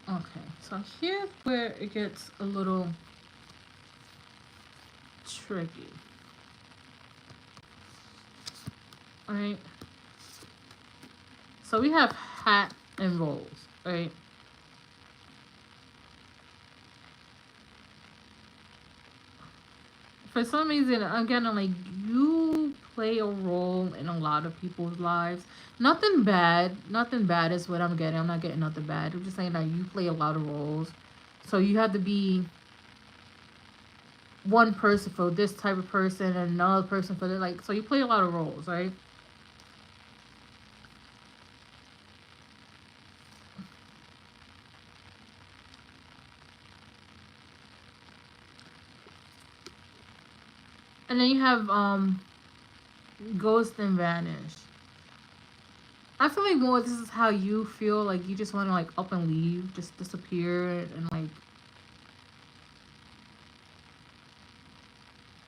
Okay, so here's where it gets a little tricky. Alright. So we have hat and rolls, right? For some reason, again, like you play a role in a lot of people's lives. Nothing bad. Nothing bad is what I'm getting. I'm not getting nothing bad. I'm just saying that you play a lot of roles. So you have to be one person for this type of person and another person for the like. So you play a lot of roles, right? And then you have ghost and vanish. I feel like more this is how you feel. Like you just want to like up and leave, just disappear, and like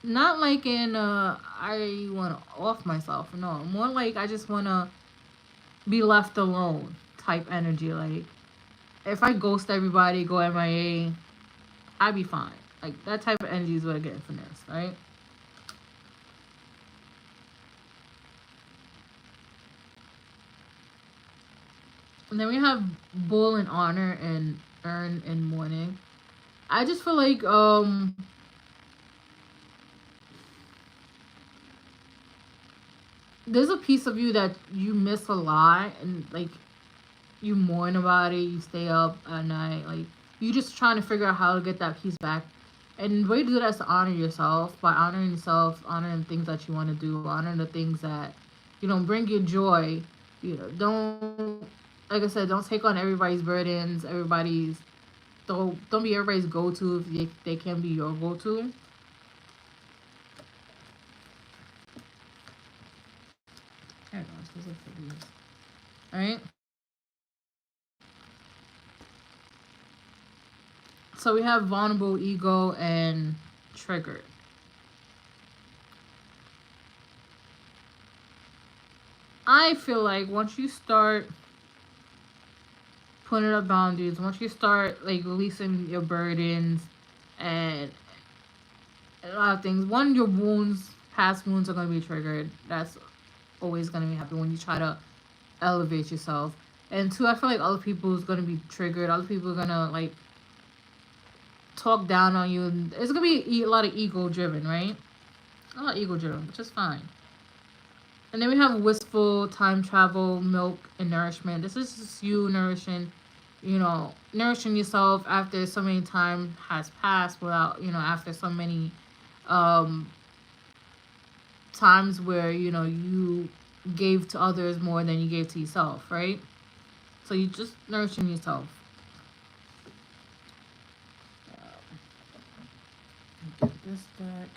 not like in I want to off myself. No, more like I just want to be left alone type energy. Like if I ghost everybody, go MIA, I'd be fine. Like that type of energy is what I get from this, right? And then we have bull and honor and earn and mourning. I just feel like there's a piece of you that you miss a lot, and like you mourn about it, you stay up at night, like you just trying to figure out how to get that piece back. And the way to do that is to honor yourself by honoring yourself, honoring things that you want to do, honoring the things that bring you joy. Don't, like I said, don't take on everybody's burdens. Don't be everybody's go to if they can be your go to. All right. So we have vulnerable, ego, and triggered. I feel like once you start putting up boundaries, once you start like releasing your burdens and a lot of things, one, your past wounds are gonna be triggered. That's always gonna be happening when you try to elevate yourself. And two, I feel like other people is gonna be triggered. Other people are gonna like talk down on you. It's gonna be a lot of ego driven, right? A lot of ego driven, which is fine. And then we have wistful, time travel, milk, and nourishment. This is just you nourishing yourself after so many time has passed without, after so many um, times where, you gave to others more than you gave to yourself, right? So you just nourishing yourself. Get this deck.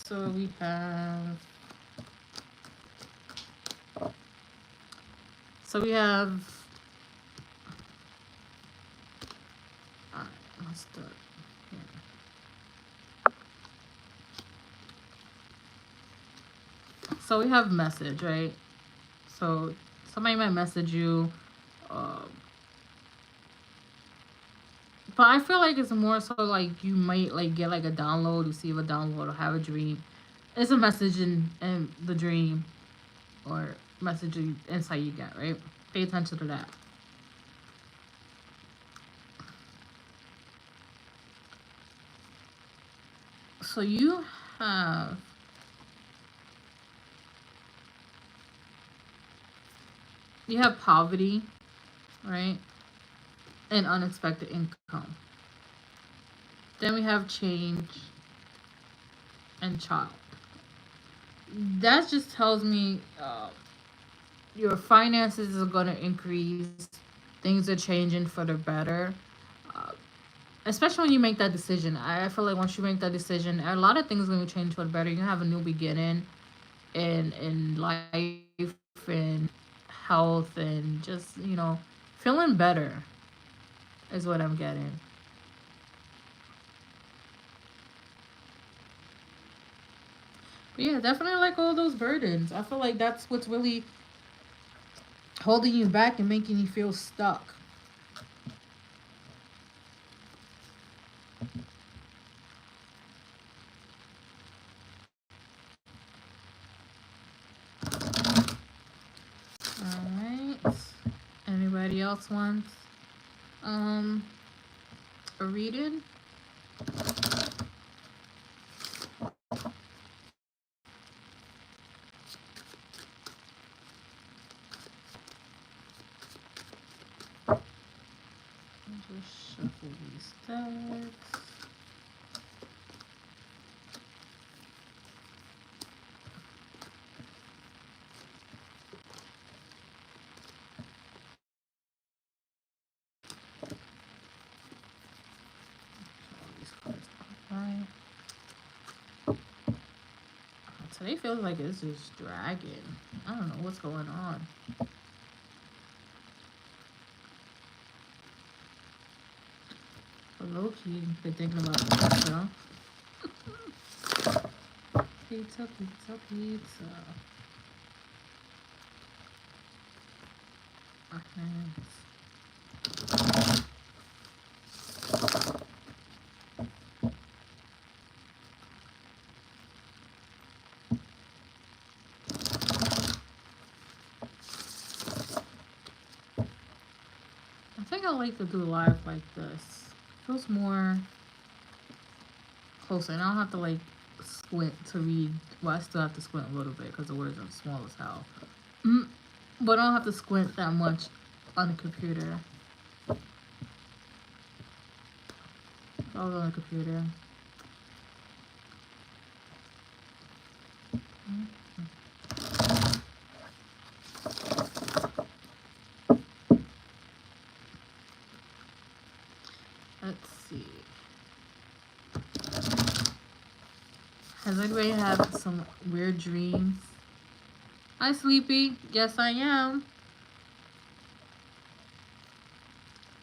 So we have. So we have. Alright, let's start. So we have message, right? So somebody might message you, but I feel like it's more so like you might like get like a download, receive a download, or have a dream. It's a message in the dream, or message insight you get, right? Pay attention to that. So have you have poverty, right? And unexpected income. Then we have change and child. That just tells me your finances are going to increase. Things are changing for the better. Uh, Especially when you make that decision. I feel like once you make that decision, a lot of things are going to change for the better. You have a new beginning in life and health and just, feeling better is what I'm getting. But yeah, definitely like all those burdens. I feel like that's what's really holding you back and making you feel stuck. Alright. Anybody else wants a reading? Just shuffle these decks. Today feels like it's just dragging. I don't know what's going on. Low key, been thinking about pizza. Pizza, pizza, pizza. My hands. I think I like to do live like this. Feels more closer, and I don't have to like squint to read. Well, I still have to squint a little bit because the words are small as hell. But I don't have to squint that much on the computer. I was on the computer. Let's see. Has anybody had some weird dreams? Hi, Sleepy. Yes, I am.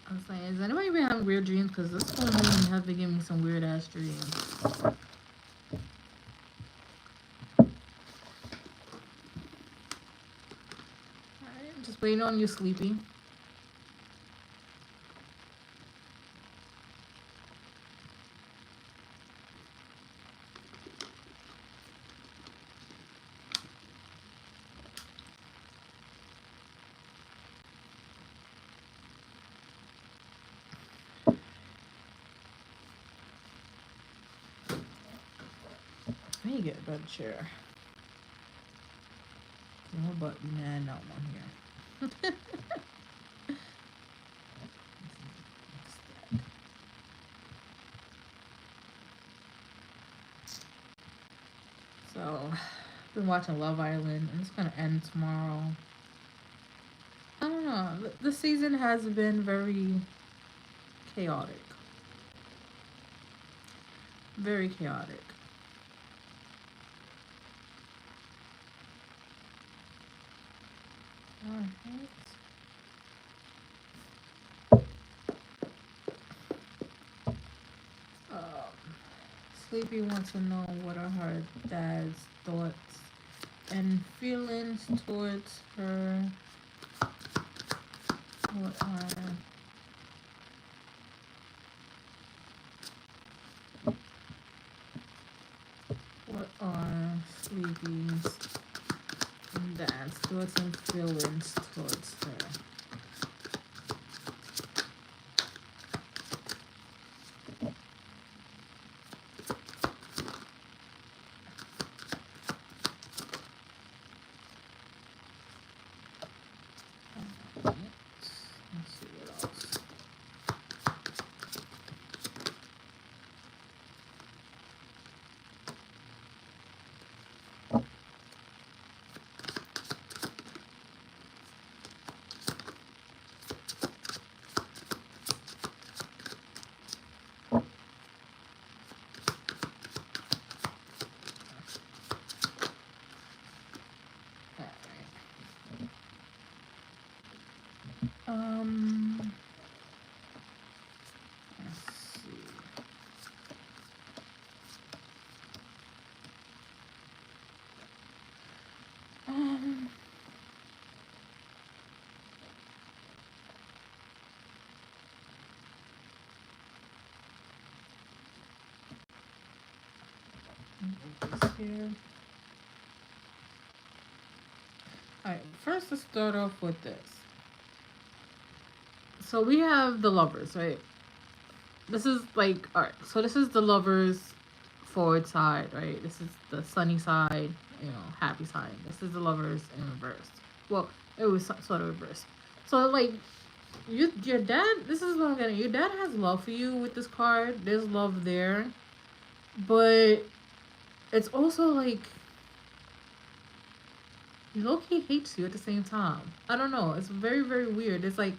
I was like, has anybody been having weird dreams? Because this full moon has been giving me some weird ass dreams. Alright, just waiting on you, Sleepy. I need to get a better chair. No button, nah, not one here. So, I've been watching Love Island, and it's gonna end tomorrow. I don't know. The season has been very chaotic. Very chaotic. Alright. Sleepy wants to know what are her dad's thoughts and feelings towards her. What are Sleepy's dad's thoughts and feelings towards her? Let's see what else. Let's see. Um, this here. Alright, first let's start off with this. So we have the lovers, right? This is like, alright, so this is the lovers forward side, right? This is the sunny side, happy side. This is the lovers in reverse. Well, it was sort of reverse. So like, your dad, this is what I'm getting. Your dad has love for you with this card. There's love there. But it's also like, he low-key hates you at the same time. I don't know. It's very, very weird. It's like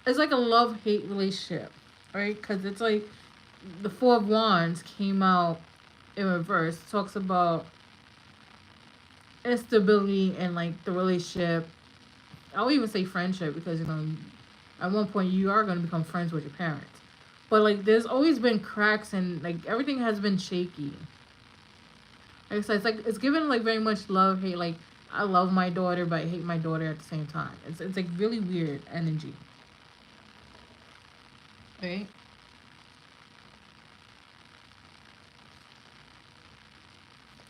a love-hate relationship, right? Because it's like the Four of Wands came out in reverse. It talks about instability and like the relationship. I'll even say friendship because, at one point you are going to become friends with your parents. But like there's always been cracks and like everything has been shaky. Like I said, it's given like very much love, hate. Like I love my daughter, but I hate my daughter at the same time. It's like really weird energy. Right?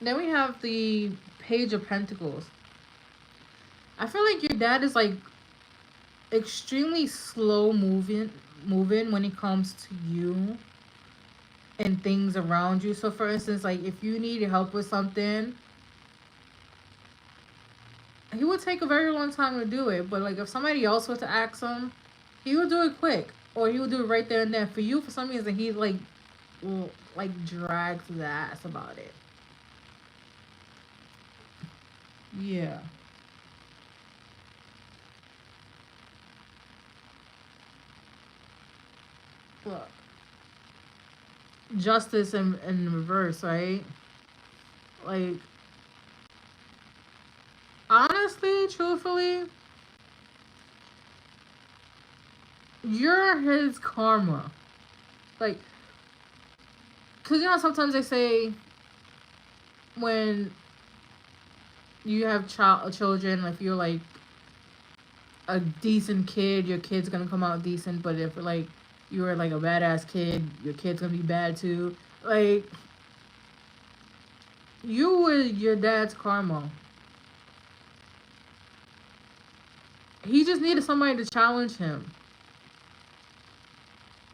Then we have the Page of Pentacles. I feel like your dad is like extremely slow moving when it comes to you and things around you. So for instance, like if you need help with something, he would take a very long time to do it. But like if somebody else were to ask him, he would do it quick. Or he would do it right there and then. For you, for some reason, he like drags his ass about it. Yeah. Look. Justice in reverse, right? Like, honestly, truthfully, you're his karma. Like, because sometimes they say when you have children, if you're like a decent kid, your kid's gonna come out decent. But if like you were like a badass kid, your kid's gonna be bad too. Like, you were your dad's karma. He just needed somebody to challenge him,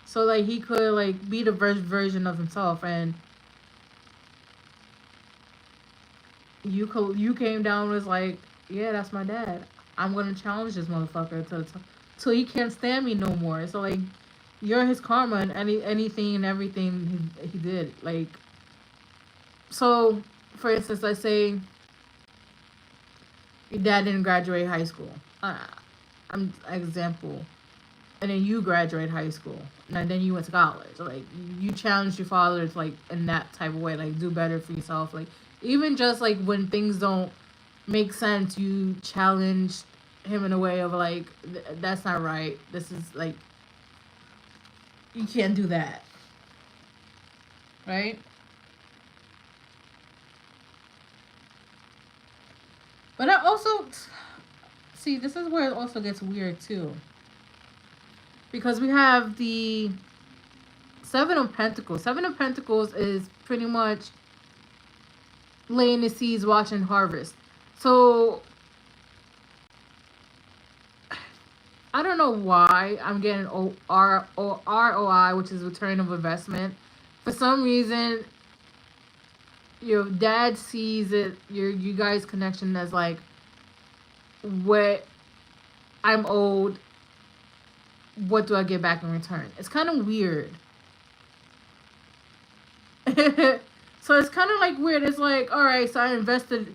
so like he could like be the best version of himself. And you came down and was like, yeah, that's my dad. I'm gonna challenge this motherfucker till he can't stand me no more. So like, you're his karma and anything and everything he did. Like, so for instance, let's say your dad didn't graduate high school. I'm example, and then you graduate high school, and then you went to college. So, like, you challenged your father to like in that type of way, like do better for yourself. Like even just like when things don't make sense, you challenge him in a way of like, that's not right. This is like, you can't do that, right? But I also see, this is where it also gets weird too, because we have the Seven of Pentacles. Seven of Pentacles is pretty much laying the seeds, watching harvest. So I don't know why I'm getting ROI, which is return of investment. For some reason, your dad sees it, you guys' connection as like, what I'm owed, what do I get back in return? It's kind of weird. So it's kind of like weird. It's like, all right, so I invested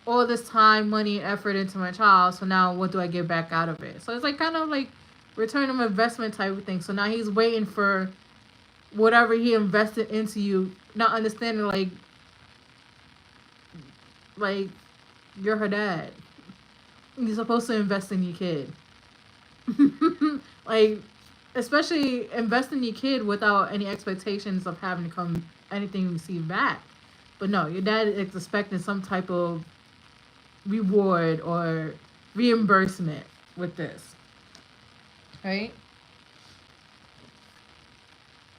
all this time, money, and effort into my child. So now what do I get back out of it? So it's like kind of like return of investment type of thing. So now he's waiting for whatever he invested into you, not understanding like you're her dad. You're supposed to invest in your kid. Like, especially invest in your kid without any expectations of having to come anything received back. But no, your dad is expecting some type of reward or reimbursement with this, right?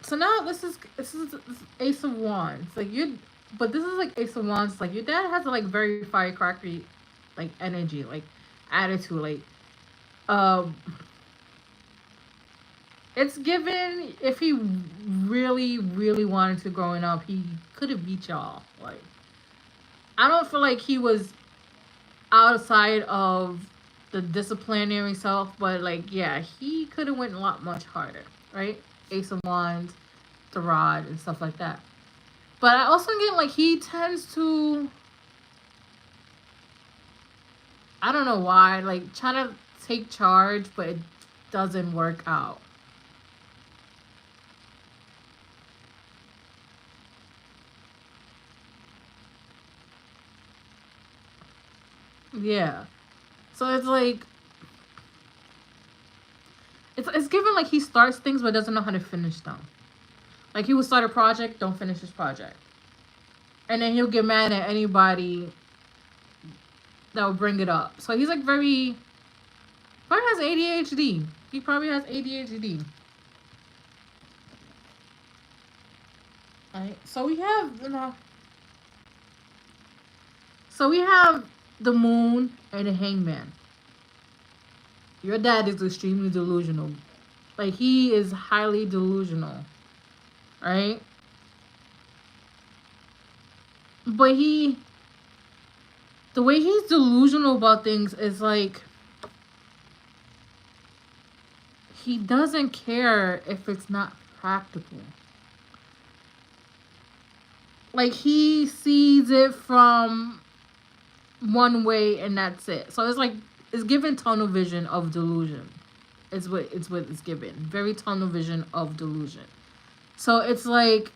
So now this is Ace of Wands. Like but this is like Ace of Wands. Like your dad has a like very firecracker like energy, like attitude, like it's given if he really, really wanted to growing up, he could have beat y'all. Like, I don't feel like he was outside of the disciplinary self, but like, yeah, he could have went a lot much harder, right? Ace of Wands, the rod, and stuff like that. But I also get like he tends to, I don't know why, like trying to take charge, but it doesn't work out. Yeah. So it's like it's given like he starts things but doesn't know how to finish them. Like he will start a project, don't finish his project. And then he'll get mad at anybody that will bring it up. So he's like very probably has ADHD. He probably has ADHD. Alright. So we have the moon and the hangman. Your dad is extremely delusional. Like, he is highly delusional. Right? But the way he's delusional about things is like, he doesn't care if it's not practical. Like, he sees it from one way and that's it. So it's like, it's given tunnel vision of delusion. It's what it's given. Very tunnel vision of delusion. So it's like,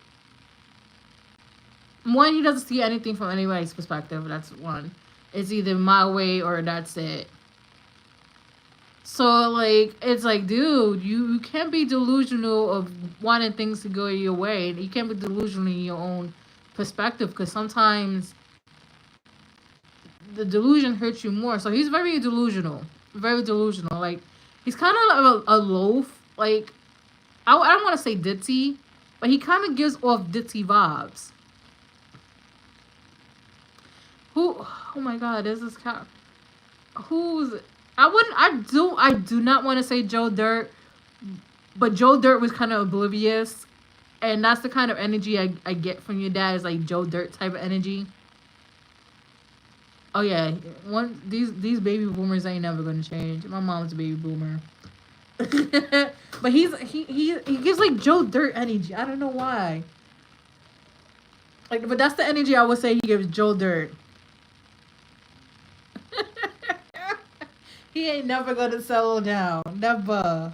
one, he doesn't see anything from anybody's perspective. That's one. It's either my way or that's it. So like, it's like, dude, you can't be delusional of wanting things to go your way. You can't be delusional in your own perspective, because sometimes the delusion hurts you more. So he's very delusional. Very delusional. Like, he's kind of like a loaf. Like, I don't want to say ditzy, but he kind of gives off ditzy vibes. Oh my god, this is who's, I do not want to say Joe Dirt, but Joe Dirt was kind of oblivious, and that's the kind of energy I get from your dad, is like Joe Dirt type of energy. Oh yeah, these baby boomers ain't never gonna change. My mom's a baby boomer. But he gives like Joe Dirt energy. I don't know why. Like, but that's the energy I would say he gives Joe Dirt. He ain't never gonna settle down. Never.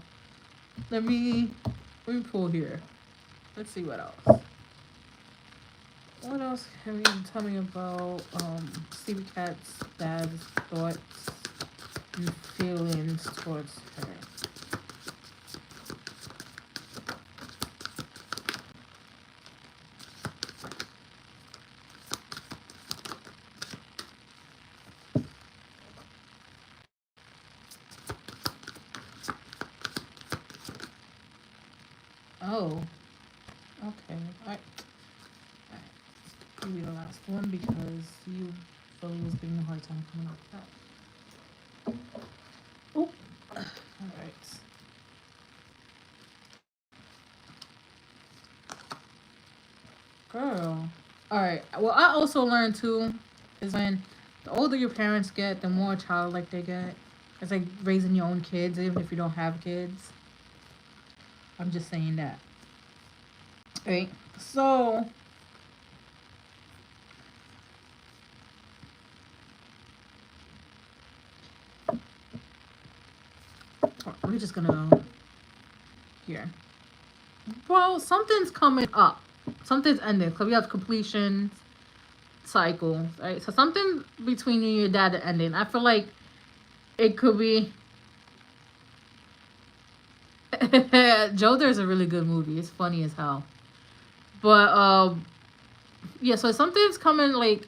Let me pull here. Let's see what else. What else can you tell me about Stevie Cat's dad's thoughts? and feelings towards her. Oh, okay. Alright. Give me the last one because you Philly was giving me a hard time coming up with that. Oh, alright. Girl. Alright. Well, I also learned too is when the older your parents get, the more childlike they get. It's like raising your own kids, even if you don't have kids. I'm just saying that. Right? So, we're just gonna here. Well, something's coming up. Something's ending. So we have completions, cycles, right? So something between you and your dad ending. I feel like it could be. Joe, there's a really good movie. It's funny as hell. But yeah. So something's coming like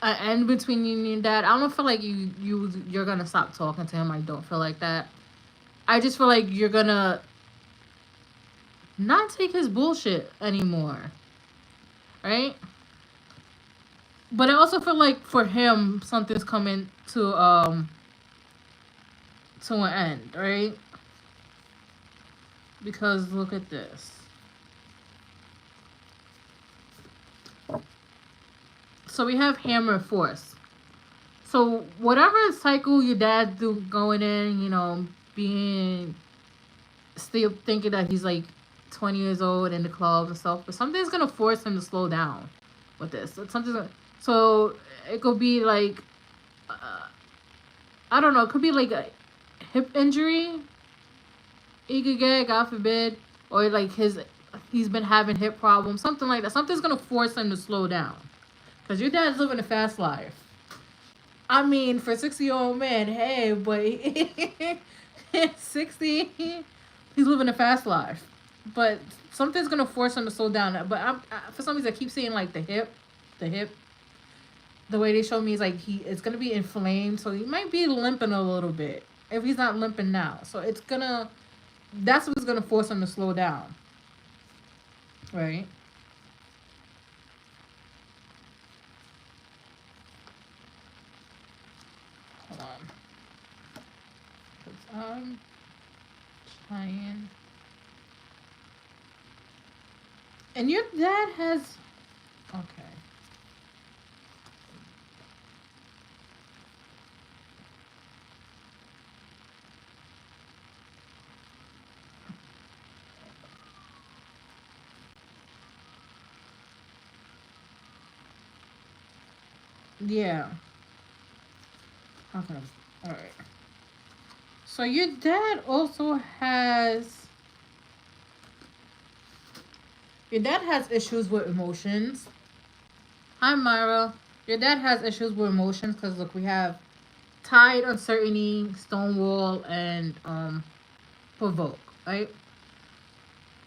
an end between you and your dad. I don't feel like you're gonna stop talking to him. I don't feel like that. I just feel like you're gonna not take his bullshit anymore, right? But I also feel like for him, something's coming to an end, right? Because look at this. So we have hammer force. So whatever cycle your dad's going in, being still thinking that he's like 20 years old in the club and stuff, but something's gonna force him to slow down with this. So it could be like I don't know. It could be like a hip injury he could get, God forbid, or like he's been having hip problems, something like that. Something's gonna force him to slow down, because your dad's living a fast life. I mean, for 60-year-old man, hey, but 60, he's living a fast life. But something's gonna force him to slow down. But for some reason, I keep saying like the hip. The way they show me is like it's gonna be inflamed, so he might be limping a little bit if he's not limping now. So that's what's gonna force him to slow down, right? Hold on, 'cause I'm trying. And your dad has okay. Yeah. Okay. All right. So your dad also has. Your dad has issues with emotions. Hi, Myra. Your dad has issues with emotions because look, we have tide, uncertainty, stonewall, and provoke. Right.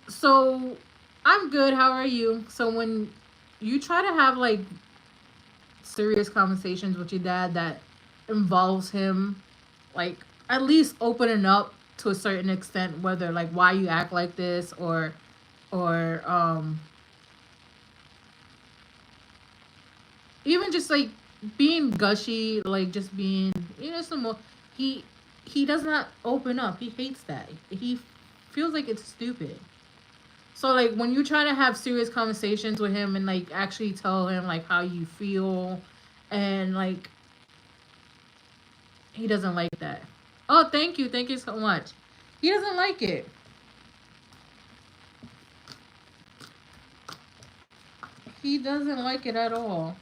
So I'm good. How are you? So when you try to have like serious conversations with your dad that involves him, like at least opening up to a certain extent, whether like why you act like this or even just like being gushy, like just being some more. He he does not open up. He hates that. He feels like it's stupid. So like when you try to have serious conversations with him and like actually tell him like how you feel and like he doesn't like that. Oh, thank you so much. He doesn't like it. He doesn't like it at all.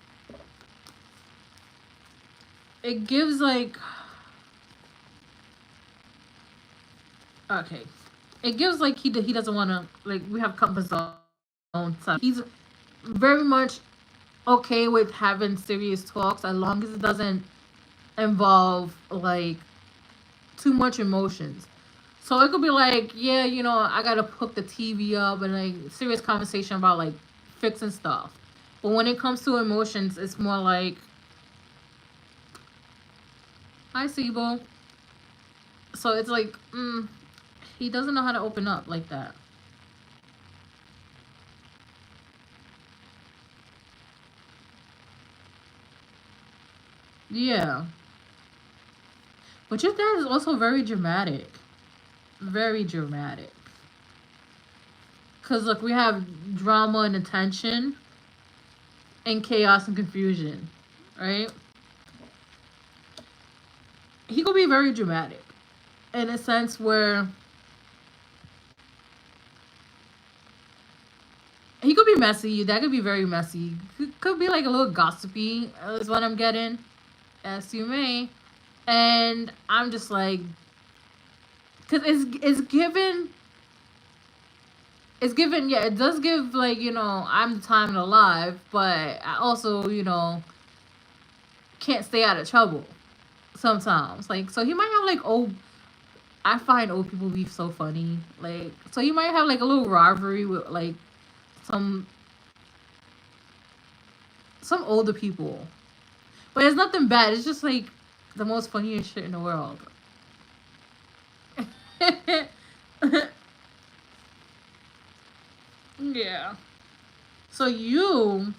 It gives like okay. It gives like he doesn't want to like we have comfort zone stuff. He's very much okay with having serious talks as long as it doesn't involve like too much emotions. So it could be like, yeah, you know, I gotta hook the TV up and like serious conversation about like fixing stuff. But when it comes to emotions, it's more like, hi, Sibo. So it's like, he doesn't know how to open up like that. Yeah. But your dad is also very dramatic. Very dramatic. Because, look, we have drama and attention and chaos and confusion, right? He could be very dramatic in a sense where he could be messy. That could be very messy. Could be like a little gossipy, is what I'm getting. As you may. And I'm just like, because it's given, yeah, it does give, like, you know, I'm the time and alive, but I also, you know, can't stay out of trouble sometimes. Like, so he might have, like, I find old people beef so funny. Like, so you might have, like, a little rivalry with, like, some older people. But it's nothing bad. It's just, like, the most funniest shit in the world. Yeah. So you...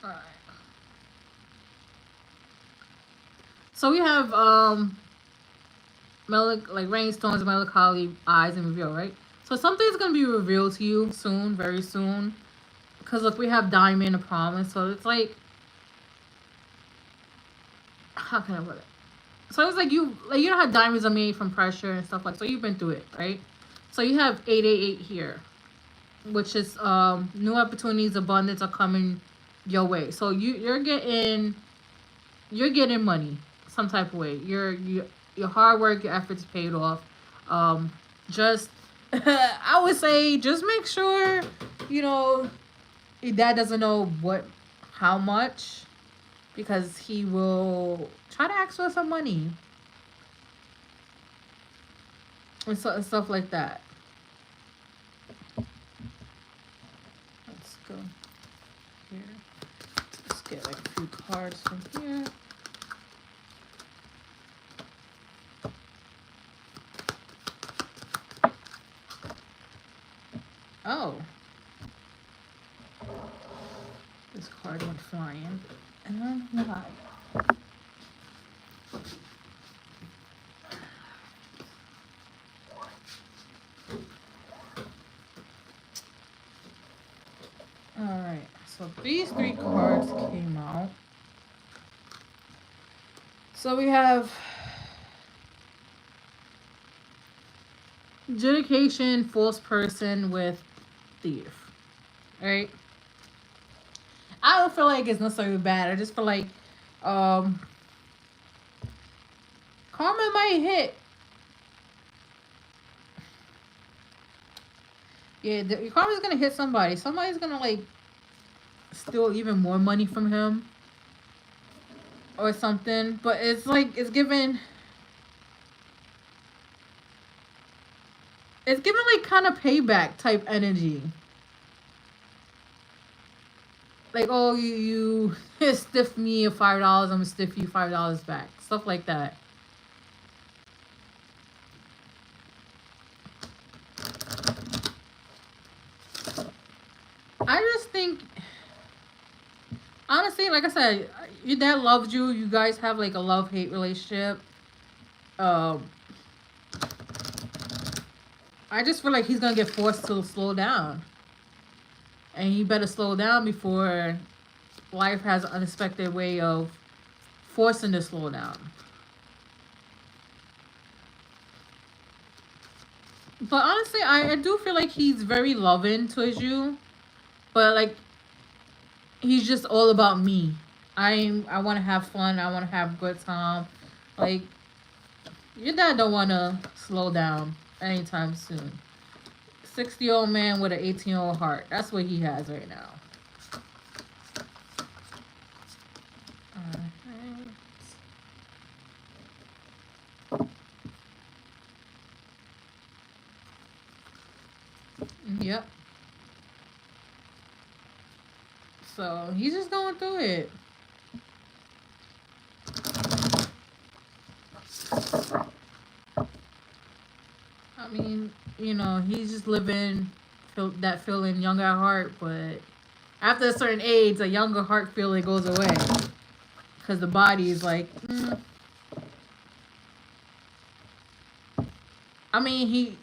Alright. So we have, like Rainstone's melancholy eyes and reveal, right? So something's gonna be revealed to you soon, very soon. Because look, we have Diamond, a promise. So it's like, how can I put it? So it's like you know how diamonds are made from pressure and stuff like. So you've been through it, right? So you have 888 here, which is new opportunities, abundance are coming your way. So you're getting money some type of way. Your hard work, your efforts paid off. Just I would say just make sure, you know, your dad doesn't know how much, because he will try to ask for some money and stuff like that. Let's go here. Let's get like a few cards from here. Oh. This card went flying. And why? Alright, so these 3 cards came out. So we have dedication, false person with thief. Right? I don't feel like it's necessarily bad. I just feel like karma might hit. Yeah, karma's gonna hit somebody. Somebody's gonna like steal even more money from him or something. But it's like it's given like kind of payback type energy. Like, oh, you stiff me $5, I'm gonna stiff you $5 back. Stuff like that. I just think, honestly, like I said, your dad loves you. You guys have like a love-hate relationship. I just feel like he's gonna get forced to slow down. And he better slow down before life has an unexpected way of forcing to slow down. But honestly, I do feel like he's very loving towards you. But like, he's just all about me. I want to have fun. I want to have a good time. Like, your dad don't want to slow down anytime soon. 60-year-old man with an 18-year-old heart. That's what he has right now. Yep. So he's just going through it. I mean, you know, he's just living that feeling young at heart, but after a certain age, a younger heart feeling goes away because the body is like. I mean,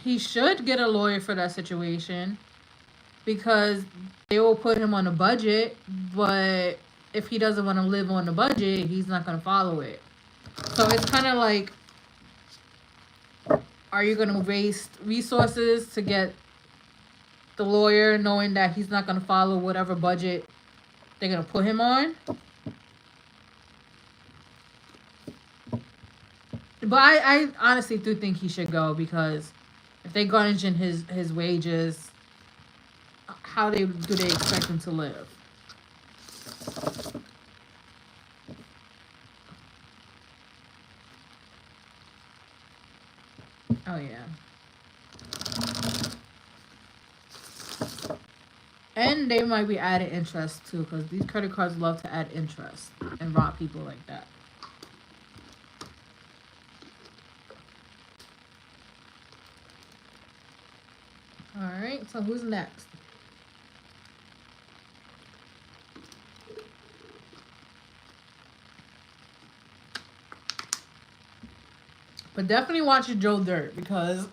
he should get a lawyer for that situation because they will put him on a budget, but if he doesn't want to live on the budget, he's not going to follow it. So it's kind of like, are you going to waste resources to get the lawyer knowing that he's not going to follow whatever budget they're going to put him on? But I honestly do think he should go because if they garnish in his wages, how do they expect him to live? Oh yeah. And they might be added interest too, because these credit cards love to add interest and rob people like that. Alright, so who's next? But definitely watch your Joe Dirt because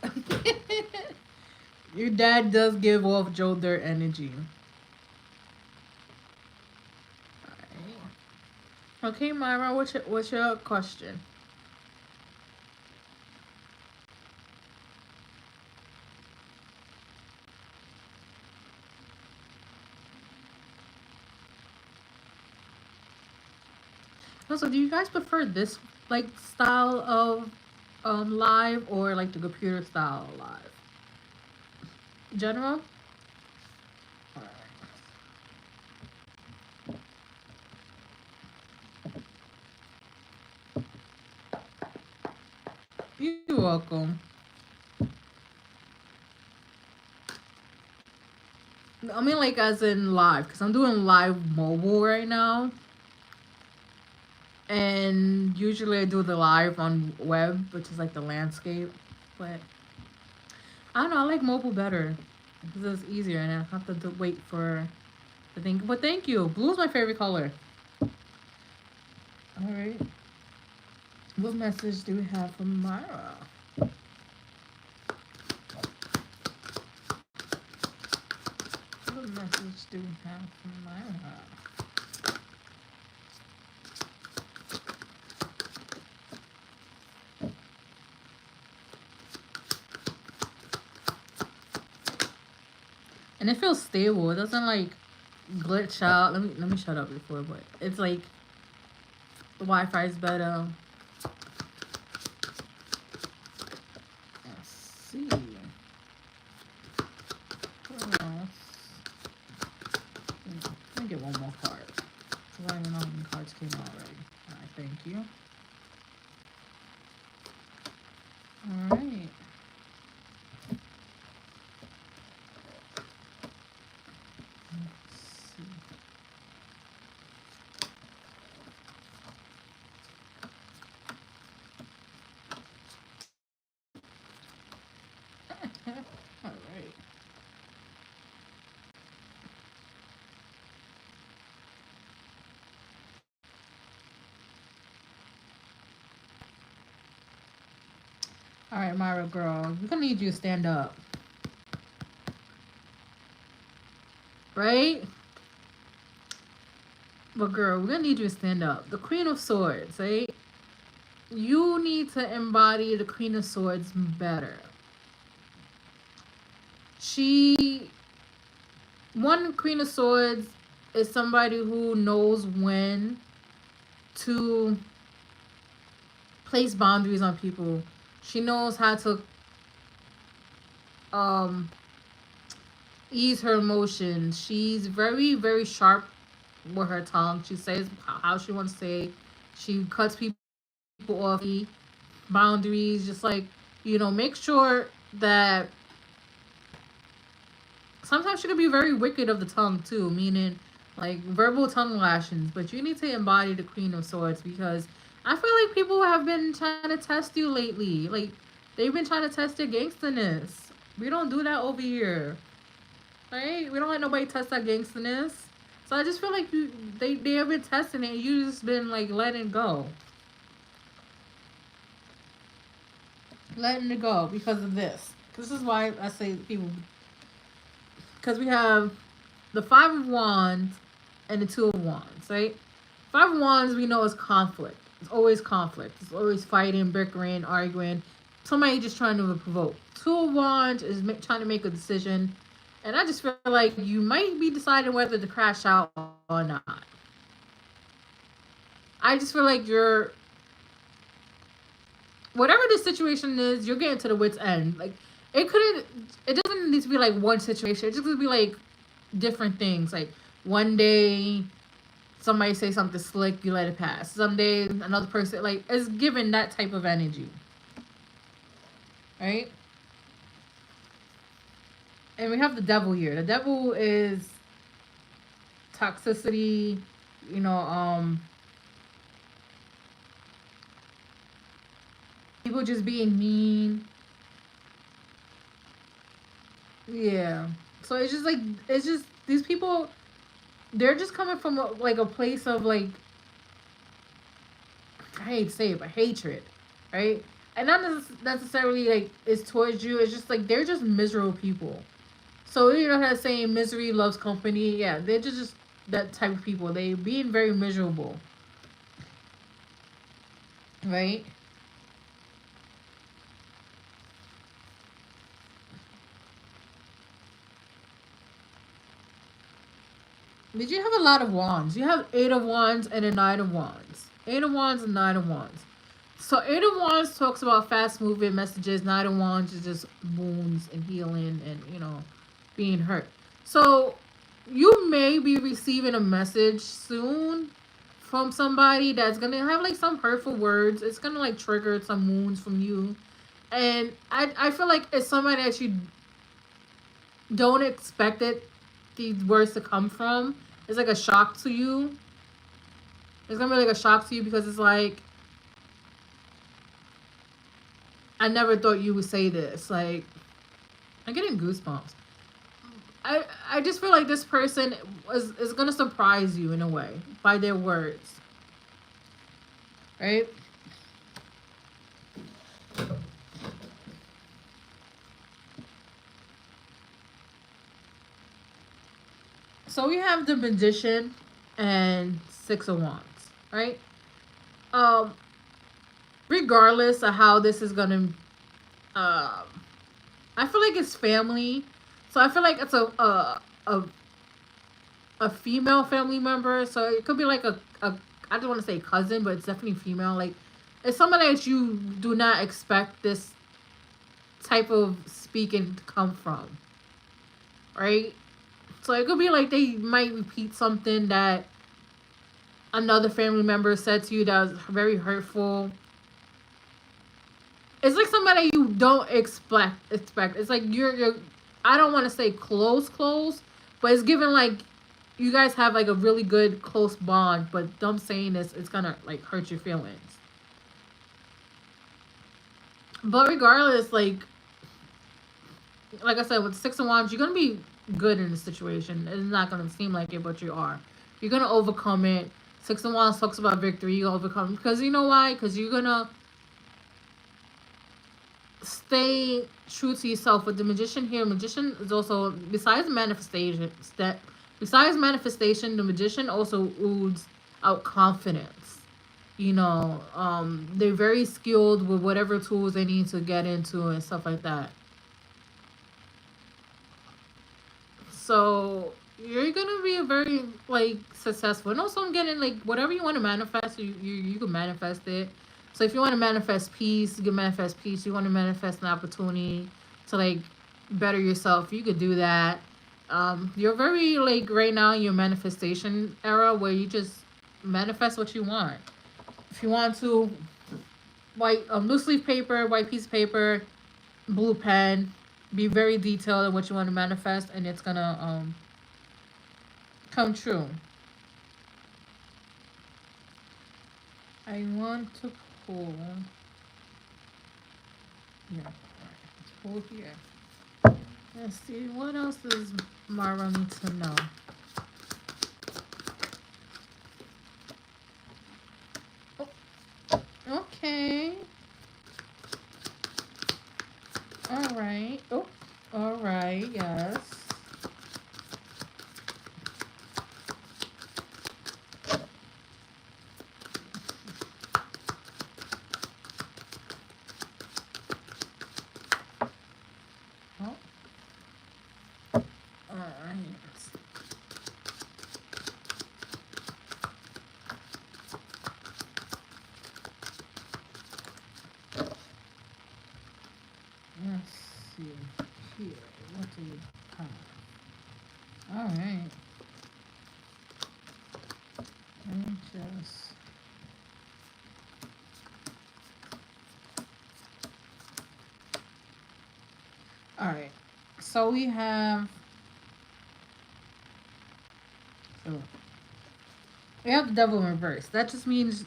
your dad does give off Joe Dirt energy. Alright. Okay, Myra, what's your question? Also, do you guys prefer this like style of live or like the computer style live? General? Alright. You're welcome. I mean, like, as in live, because I'm doing live mobile right now. And usually I do the live on web, which is like the landscape. But I don't know, I like mobile better because it's easier and I have to wait for the thing. But thank you. Blue is my favorite color. Alright. What message do we have from Myra? What message do we have from Myra? And it feels stable. It doesn't like glitch out. Let me shut up before, but it's like the Wi-Fi is better. Let's see. What else? Let me get one more card. Because I don't even know how many cards came out already. Alright, thank you. Alright. Alright, Myra girl, we're gonna need you to stand up. Right? But girl, we're gonna need you to stand up. The Queen of Swords, right? You need to embody the Queen of Swords better. One Queen of Swords is somebody who knows when to place boundaries on people. She knows how to um ease her emotions. She's very, very sharp with her tongue. She says how she wants to say. She cuts people off boundaries. Just like, make sure that sometimes she could be very wicked of the tongue too, meaning like verbal tongue lashings. But you need to embody the Queen of Swords because I feel like people have been trying to test you lately. Like they've been trying to test your gangsterness. We don't do that over here, right? We don't let nobody test our gangsterness. So I just feel like they have been testing it. And you just been like letting it go because of this. This is why I say people, because we have the Five of Wands and the Two of Wands, right? Five of Wands we know is conflict. It's always conflict. It's always fighting, bickering, arguing. Somebody just trying to provoke. Two of Wands is trying to make a decision. And I just feel like you might be deciding whether to crash out or not. I just feel like you're, whatever the situation is, you're getting to the wit's end. Like it doesn't need to be like one situation. It just could be like different things. Like one day somebody say something slick, you let it pass. Someday another person, like it's given that type of energy, right? And we have the devil here. The devil is toxicity, you know, people just being mean. Yeah. So it's just these people, they're just coming from like a place of like, I hate to say it, but hatred, right? And not necessarily like it's towards you. It's just like they're just miserable people. So you know that saying, "Misery loves company." Yeah, they're just that type of people. They being very miserable, right? But you have a lot of wands. You have Eight of Wands and a Nine of Wands. Eight of Wands and Nine of Wands. So Eight of Wands talks about fast moving messages. Nine of Wands is just wounds and healing and being hurt. So you may be receiving a message soon from somebody that's gonna have like some hurtful words. It's gonna like trigger some wounds from you. And I feel like it's somebody that you don't expect these words to come from. It's like a shock to you. It's gonna be like a shock to you because it's like, I never thought you would say this. Like, I'm getting goosebumps. I just feel like this person is gonna surprise you in a way by their words, right? So we have the Magician and Six of Wands, right? Um, Regardless of how this is gonna, I feel like it's family. So I feel like it's a female family member. So it could be like a I don't want to say cousin, but it's definitely female. Like it's somebody that you do not expect this type of speaking to come from, right? So it could be like they might repeat something that another family member said to you that was very hurtful. It's like somebody you don't expect. It's like you're I don't want to say close, but it's given like you guys have like a really good close bond, but them saying this, it's gonna like hurt your feelings. But regardless, like I said, with Six of Wands, you're gonna be good in the situation. It's not gonna seem like it, but you are. You're gonna overcome it. Six of Wands talks about victory. You overcome because you know why? Because you're gonna stay true to yourself. With the Magician here, Magician is also besides manifestation, the Magician also oozes out confidence. They're very skilled with whatever tools they need to get into and stuff like that. So you're gonna be very like successful. And also I'm getting like whatever you want to manifest, you can manifest it. So if you want to manifest peace, you can manifest peace. You want to manifest an opportunity to like better yourself, you could do that. You're very like right now in your manifestation era where you just manifest what you want. If you want to, white loose leaf paper, white piece of paper, blue pen, be very detailed in what you want to manifest, and it's gonna come true. I want to pull. Yeah, all right. Let's pull here. Let's see what else does Mara need to know. Oh, okay. All right. Oh, all right. Yes. Oh, all right. Let's see here. What do we have? All right. Let me just. All right. So we have. Oh, we have the devil in reverse. That just means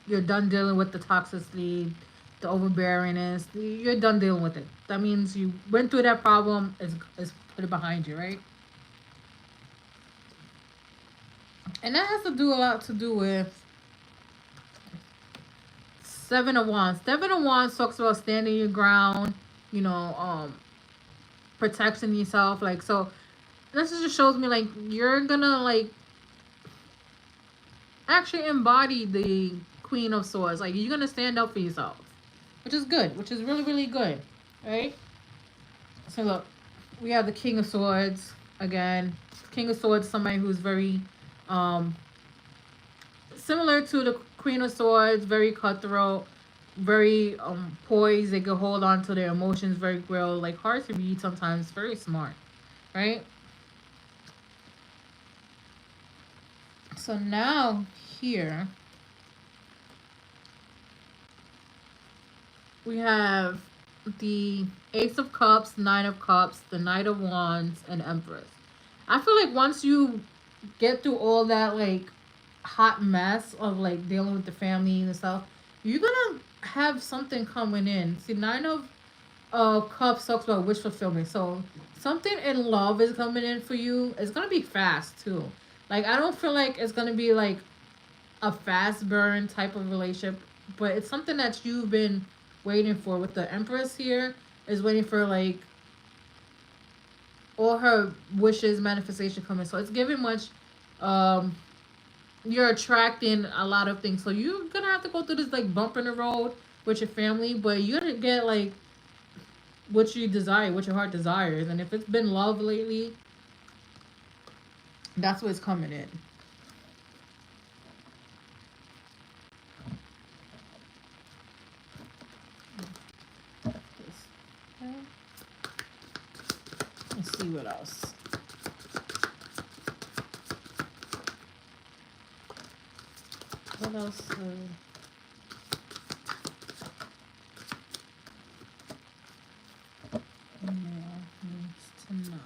you're done dealing with the toxicity, the overbearingness. You're done dealing with it. That means you went through that problem. Is put it behind you, right? And that has to do a lot to do with Seven of Wands. Seven of Wands talks about standing your ground. You know, protecting yourself. Like so, this just shows me like you're gonna like actually embody the Queen of Swords. Like you're gonna stand up for yourself, which is good. Which is really really good, right? So look, we have the King of Swords again. King of Swords, somebody who's very um similar to the Queen of Swords, very cutthroat, very poised. They can hold on to their emotions very well, like hard to read sometimes, very smart, right? So now here we have the Ace of Cups, Nine of Cups, the Knight of Wands, and Empress. I feel like once you get through all that like hot mess of like dealing with the family and stuff, you're gonna have something coming in. See, Nine of Cups talks about wish fulfillment. So something in love is coming in for you. It's gonna be fast too. Like I don't feel like it's gonna be like a fast burn type of relationship, but it's something that you've been waiting for. With the Empress here, is waiting for like all her wishes manifestation coming. So it's giving much. Um, you're attracting a lot of things. So you're gonna have to go through this like bump in the road with your family, but you're gonna get like what you desire, what your heart desires. And if it's been love lately, that's what's coming in. Let's see what else. What else? Needs to know.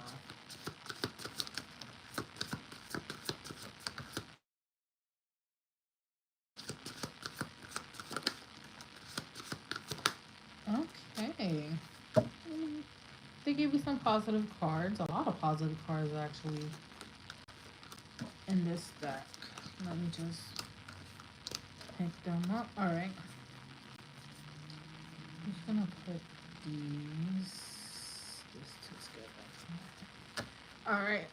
Okay. They gave you some positive cards. A lot of positive cards actually in this deck. Let me just pick them up. Alright. I'm just gonna put these. This two's good. Alright.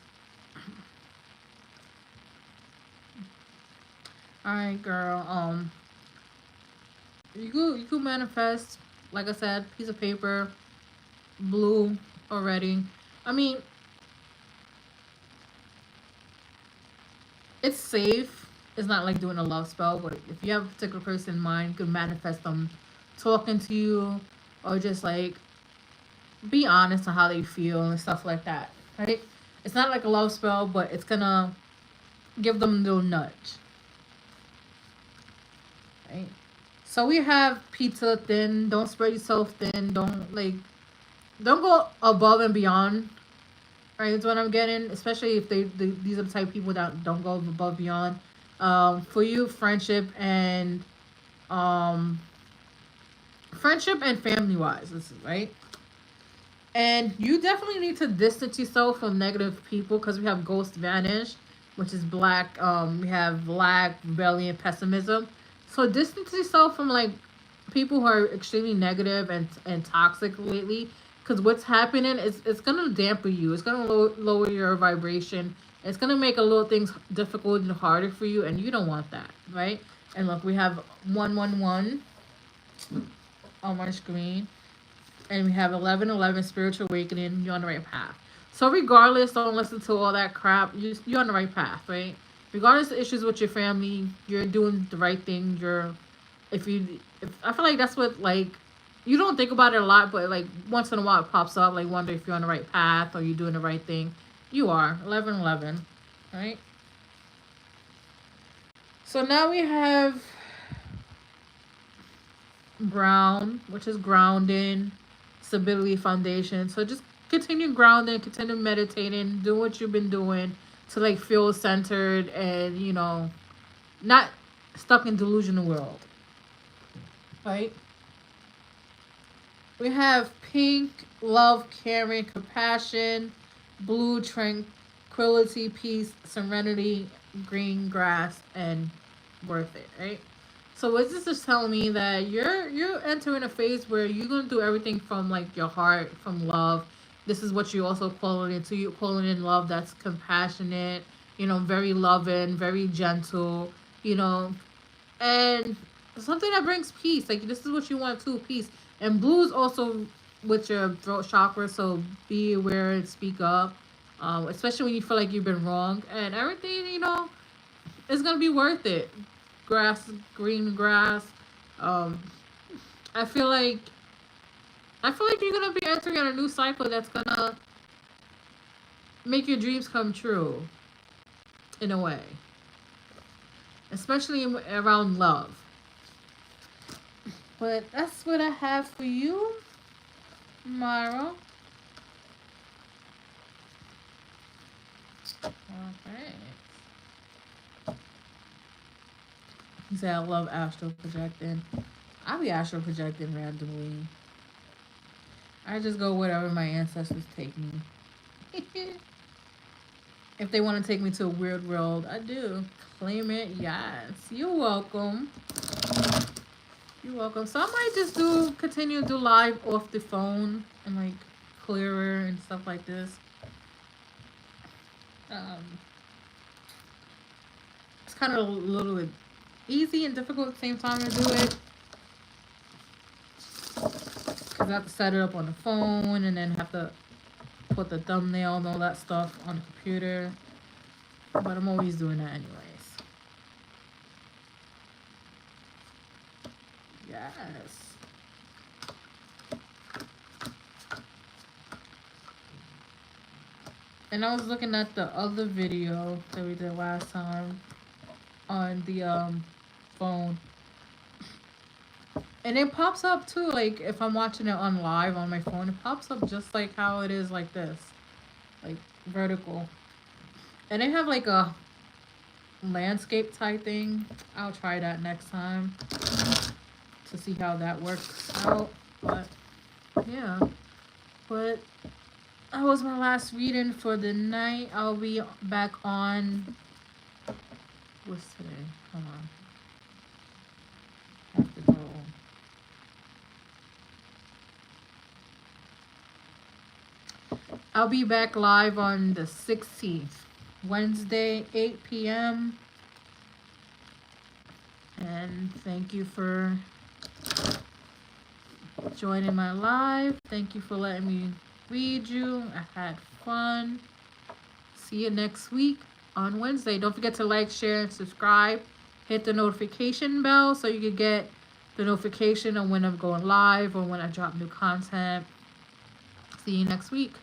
Alright, girl. You could manifest, like I said, piece of paper, blue already. I mean, it's safe. It's not like doing a love spell, but if you have a particular person in mind, you could manifest them talking to you or just like be honest on how they feel and stuff like that, right? It's not like a love spell, but it's gonna give them a little nudge, right? So we have pizza thin. Don't spread yourself thin. Don't go above and beyond. Right, that's what I'm getting. Especially if these are the type of people that don't go above and beyond. For you, um, friendship and family wise, this is right. And you definitely need to distance yourself from negative people because we have ghost vanish, which is black. We have black rebellion, pessimism. So distance yourself from like people who are extremely negative and toxic lately. Because what's happening is it's gonna dampen you. It's gonna lower your vibration. It's gonna make a little things difficult and harder for you, and you don't want that, right? And look, we have 111 on my screen. And we have 1111 spiritual awakening. You're on the right path. So regardless, don't listen to all that crap. You're on the right path, right? Regardless of issues with your family, you're doing the right thing. If I feel like that's what like you don't think about it a lot, but like once in a while it pops up. Like wonder if you're on the right path or you're doing the right thing. You are 1111, right? So now we have brown, which is grounding, stability, foundation. So just continue grounding, continue meditating, do what you've been doing to like feel centered and not stuck in delusional world. Right? We have pink, love, caring, compassion, blue, tranquility, peace, serenity, green, grass, and worth it, right? So what this is telling me that you're entering a phase where you're gonna do everything from like your heart, from love. This is what you also calling into. You calling in love that's compassionate, very loving, very gentle, and something that brings peace. Like this is what you want too, peace. And blues also with your throat chakra, so be aware and speak up. Especially when you feel like you've been wrong and everything, it's gonna be worth it. Grass, green grass. Um, I feel like you're gonna be entering on a new cycle that's gonna make your dreams come true, in a way. Especially around love. But that's what I have for you, Myra. Okay. He said I love astral projecting. I be astral projecting randomly. I just go wherever my ancestors take me. If they want to take me to a weird world, I do. Claim it, yes. You're welcome. You're welcome. So I might just continue to do live off the phone and like clearer and stuff like this. It's kind of a little bit easy and difficult at the same time to do it. Because I have to set it up on the phone and then have to put the thumbnail and all that stuff on the computer. But I'm always doing that anyways. Yes. And I was looking at the other video that we did last time on the phone. And it pops up too, like if I'm watching it on live on my phone, it pops up just like how it is like this. Like vertical. And they have like a landscape type thing. I'll try that next time to see how that works out. But yeah. But that was my last reading for the night. I'll be back on. What's today? Hold on. I have to go. I'll be back live on the 16th, Wednesday, 8 p.m. And thank you for joining my live. Thank you for letting me read you. I had fun. See you next week on Wednesday. Don't forget to like, share, and subscribe. Hit the notification bell so you can get the notification on when I'm going live or when I drop new content. See you next week.